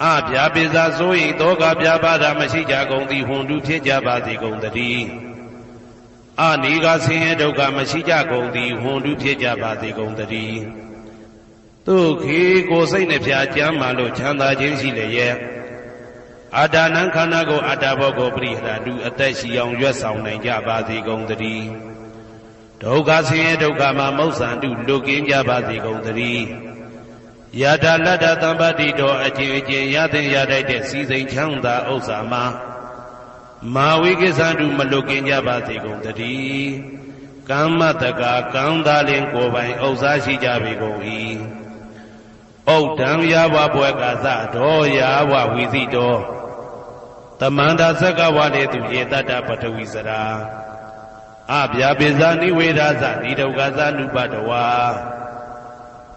အပြာပိဇာဆိုရင်တောကပြာပါဒမရှိကြကုန်သည်ဟွန်တုဖြစ်ကြပါစေကုန်သတည်းအနိကဆင်းရဲဒုက္ခမရှိကြကုန်သည်ဟွန်တုဖြစ်ကြပါစေကုန်သတည်းဒုက္ခိကိုယ်စိတ်နှပြကြမ်းမှလို့ချမ်းသာခြင်းရှိလေရဲ့ အာဒါနံခန္ဓာကိုအတ္တဘောကိုပရိဟရတုအသက်ရှိအောင်ရွတ်ဆောင်နိုင်ကြပါစေကုန်သတည်းဒုက္ခဆင်းရဲဒုက္ခမှာမௌဆန္တုလွတ်ကင်းကြပါစေကုန်သတည်းယထာလတ္တသံပတိတော်အကျဉ်အကျဉ်ရသင်ရတတ်တဲ့စီစိန်ချမ်းသာဥစ္စာမှာမာဝိကိသန္တုမလွတ်ကင်းကြပါစေကုန်သတည်းကမ္မတကာကံသာလင်ကိုယ်ပိုင်ဥစ္စာရှိကြပေကုန်၏ဩဒံယာဝဘွယ်ကသတော်ယာဝဝီစီတော်တမန္တာသက္ကဝါလေသူယေတတ္တပထဝီစရာအဗျာပိဇာနိဝေဒာသနိဒုက္ခသနုပတဝါ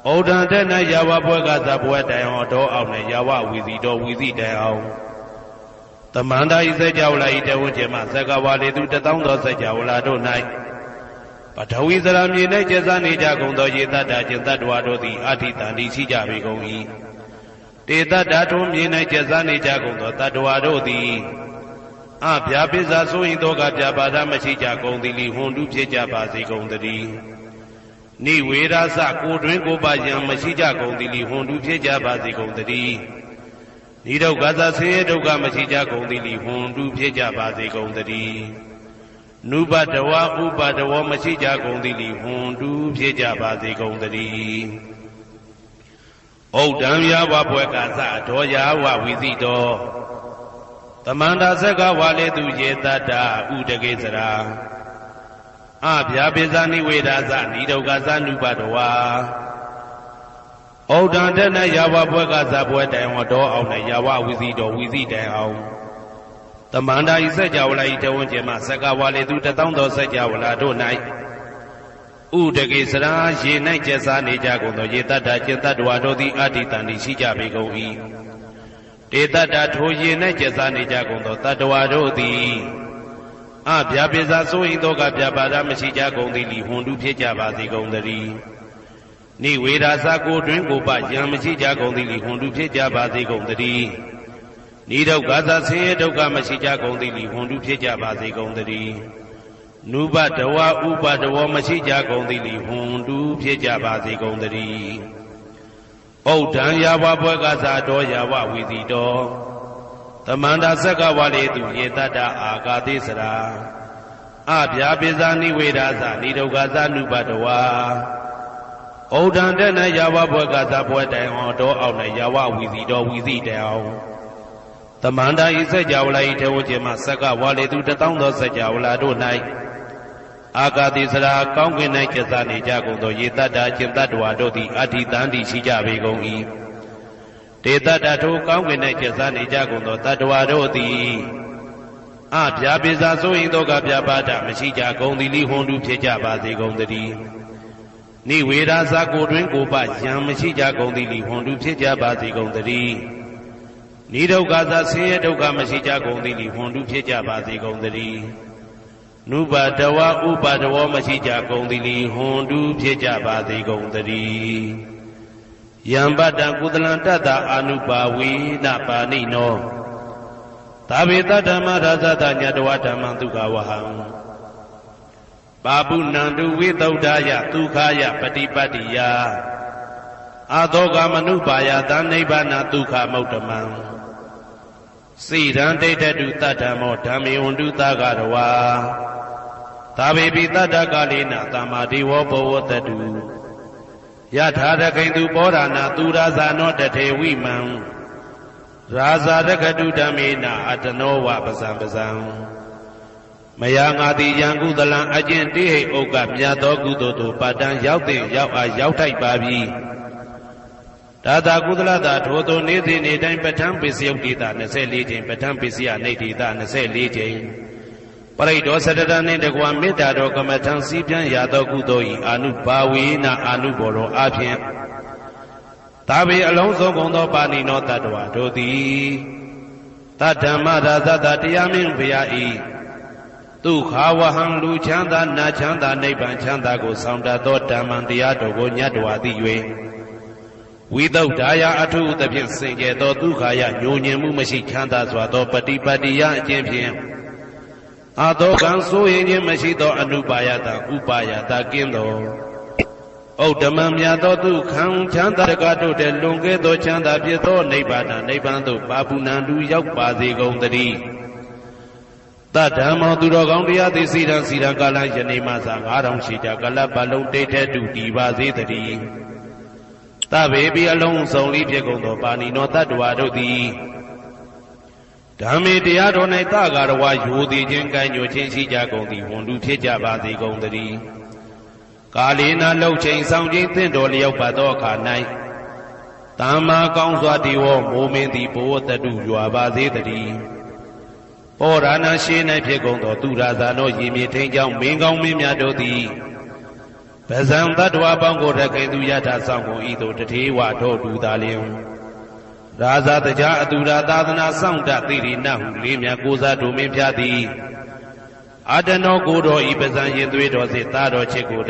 ဩဒံတဲ့၌ယာဝဘွယ်ကသဘွယ်တိုင်အောင်တော်အောင်နဲ့ယာဝဝီစီတော်ဝီစီတိုင်အောင်တမန္တာဤစကြဝဠာဤတဝဉ္ကျေမသက္ကဝါလေသူ1000သောစကြဝဠာတို့၌ပထဝီစရာမြေ၌ကျက်စားနေကြကုန်သောယေတတ္တကျင်တ္တဝါတို့သည်အဋ္ဌိတန္တိရှိကြပေကုန်၏တေတ္တထိုမြေ၌ကျက်စားနေကြကုန်သောတတ္တဝါတို့သည်အဗျာပိဇာဆိုရင်သောကပြပါဒမရှိကြကုန်သည်လီဟွန်တုဖြစ်ကြပါစေကုန်သတည်းနိဝေရသကိုတွင်ကိုပါယံမရှိကြကုန်သည်လီဟွန်တုဖြစ်ကြပါစေကုန်သတည်းနိဒုက္ခသဆင်းရဲဒုက္ခမရှိကြကုန်သည်လီဟွန်တုဖြစ်ကြပါစေကုန်သတည်းနုပတဝဥပတဝမရှိကြကုန်သည်လီဟွန်တုဖြစ်ကြပါစေကုန်သတည်းဩဒံယာဝဘွယ်ကသတော်ယာဝဝီစီတော်တမန္တာသက္ကဝါလေသူယေတတ္တဥဒကေစရာအဗျာပိဇာနိဝေဒာသနိဒုက္ခသနုပတဝါဩဒံတဲ့၌ယာဝဘွယ်ကသဘွယ်တိုင်အောင်တော်အောင်နဲ့ယာဝဝီစီတော်ဝီစီတိုင်အောင်တမန္တာဤစကြဝဠာဤတဝဉ္ကျေမသက္ကဝါလေသူ1000သောစကြဝဠာတို့၌ဥဒကေစရာရေ၌ကျက်စားနေကြကုန်သောယေတတ္တကျင်တ္တဝါတို့သည်အဋ္ဌိတန္တိရှိကြပေကုန်၏တေတတ္တထိုရေ၌ကျက်စားနေကြကုန်သောတတ္တဝါတို့သည်အဗျာပိဇာဆိုရင်သောကပြပါဒမရှိကြကုန်သည်လီဟွန်တုဖြစ်ကြပါစေကုန်သတည်းနိဝေဒာသကိုတွင်ကိုပယံမရှိကြကုန်သည်လီဟွန်တုဖြစ်ကြပါစေကုန်သတည်းနိဒုက္ခသဆင်းရဲဒုက္ခမရှိကြကုန်သည်လီဟွန်တုဖြစ်ကြပါစေကုန်သတည်းနုပတဝဥပတဝမရှိကြကုန်သည်လီဟွန်တုဖြစ်ကြပါစေကုန်သတည်းဩဒံယာဝဘွယ်ကသတော်ယာဝဝီစီတော်တမန္တာသက္ကဝါလေသူယေတတ္တအာဂါတိစရာအဗျာပိဇာနိဝေဒာသနိဒုက္ခသနုပတဝါဩဒံတဲ့၌ယာဝဘွယ်ကသဘွယ်တိုင်အောင်တော်အောင်နဲ့ယာဝဝီစီတော်ဝီစီတိုင်အောင်တမန္တာဤစကြဝဠာဤထေဝကျေမသက္ကဝါလေသူ1000သောစကြဝဠာတို့၌အာဂါတိစရာကောင်းကင်၌ကျက်စားနေကြကုန်သောယေတတ္တကျင်တတ္တဝါတို့သည်အဋ္ဌိတန္တိရှိကြပေကုန်၏တေတတ္တထိုကောင်းကင်၌ကျက်စားနေကြကုန်သောတတ္တဝါတို့သည်အဗျာပိဇာဆိုရင်သောကပြပါဒမရှိကြကုန်သည်လီဟွန်တုဖြစ်ကြပါစေကုန်သတည်းနိဝေဒာသကိုတွင်ကိုပယံမရှိကြကုန်သည်လီဟွန်တုဖြစ်ကြပါစေကုန်သတည်းနိဒုက္ခသဆင်းရဲဒုက္ခမရှိကြကုန်သည်လီဟွန်တုဖြစ်ကြပါစေကုန်သတည်းနုပတဝဥပတဝမရှိကြကုန်သည်လီဟွန်တုဖြစ်ကြပါစေကုန်သတည်းယံပတ္တကုသလံတတ္တအာနုပါဝေနပါဏိနောသာဝေတဓမ္မရာဇတညတဝဓမ္မဒုက္ခဝဟံပါပုဏ္ဏံတုဝိသုဒ္ဓယဒုက္ခယပฏิပတ္တိယအာသောကမနုပါယသနိဗ္ဗာနဒုက္ခမௌတ္တမံစိရန်ဒိဋ္ဌတုတတ္တမောဓမ္မေဝန္တုသဂရဝါသာဝေပိတတ္တကာလေနသမ္မာဒေဝဘောဝတတုယထာရခိတုပောရဏသူရာဇာနောတထေဝိမံရာဇာရခတုဓမ္မေနအတနောဝပဇံပဇံမယငါတိယံကုသလံအကျင့်တိဟိဥက္ကမြတ်သောကုသိုလ်တို့ပါတံရောက်တဲ့ရောက်အားရောက်ထိုက်ပါပြီဒါသာကုသလတာထိုသို့နေ့စဉ်နေ့တိုင်းပဋ္ဌာန်းပစ္စယုတ်တိတာ24ကြိမ်ပဋ္ဌာန်းပစ္စယနေတိတာ24ကြိမ်ပရိဒောစတတနှင့်တကွာမေတ္တာတော်ကမ္မထံစည်းပြန်ရသောကုသိုလ်၏အာနုဘာဝေနအာနုဘောရောအဖြင့်သာဝေအလုံးစုံကုန်သောပါဏိနောတတ္တဝါတို့သည်တတ္ထမရာဇတတရားမင်းဘုရား၏ဒုက္ခဝဟံလူချမ်းသာနာချမ်းသာနိဗ္ဗာန်ချမ်းသာကိုဆောင်တတ်သောဓမ္မံတရားတော်ကိုညတ်တော်သည်၍ဝိသုဒ္ဓါယအထုသဖြင့်စင်ကြယ်သောဒုက္ခယညှို့ညင်မှုမရှိချမ်းသာစွာသောပฏิပတ္တိယအကျင့်ဖြင့်အာသောကံဆိုရင်ခြင်းမရှိသောအနုပါယတာဥပါယတာကင်းသောဩ ဩဓမ္မမြတ်သောသူခံချမ်းသာတကားတို့တဲ့လွန်ကဲသောချမ်းသာဖြစ်သောနိဗ္ဗာန်နိဗ္ဗာန်သို့ပါပုဏ္ဏတူရောက်ပါစေကုန်သတည်းတတ္ဓမ္မောသူတော်ကောင်းတရားသည်စီရန်ကာလယနေ့မှစ9000ရှိကြကလပ်ပတ်လုံးတိတ်တဲ့တူတည်ပါစေတည်းတဗေပိအလုံးစုံလေးဖြစ်ကုန်သောပါဏိနောတတ္တဝါတို့သည်ဓမ္မေတရားတော်၌တကာရဝယူသည်ချင်းကံညွှန်ချင်းရှိကြကုန်သည်ဝန်လူဖြစ်ကြပါစေကုန်သတည်းကာလေနာလှုပ်ချိန်ဆောင်ချိန်သင့်တော်လျောက်ပါသောအခါ၌တမ္မာကောင်းစွာဒီဝမိုးမင်းသည်ဘိုးတတုရွာပါစေတည်းဩရဏရှိ၌ဖြစ်ကုန်သောသူရာဇာတို့ရေမြေထိန်ကြောင့်မင်းကောင်းမင်းများတို့သည်ပဇံတတ္တဝါပေါင်းကိုရခိုင်သူယထာဆောင်ကုန်ဤသို့တထေဝတော်တူသာလျင်ရာဇာတကြားအတူရာသာသနာဆောင်တသိရိနဟုလေးမြတ်ကိုစားတို့မင်းဖျားသည်အတနောကိုတော်ဤပဇံရင်သွေးတော်စေသားတော်ချစ်ကို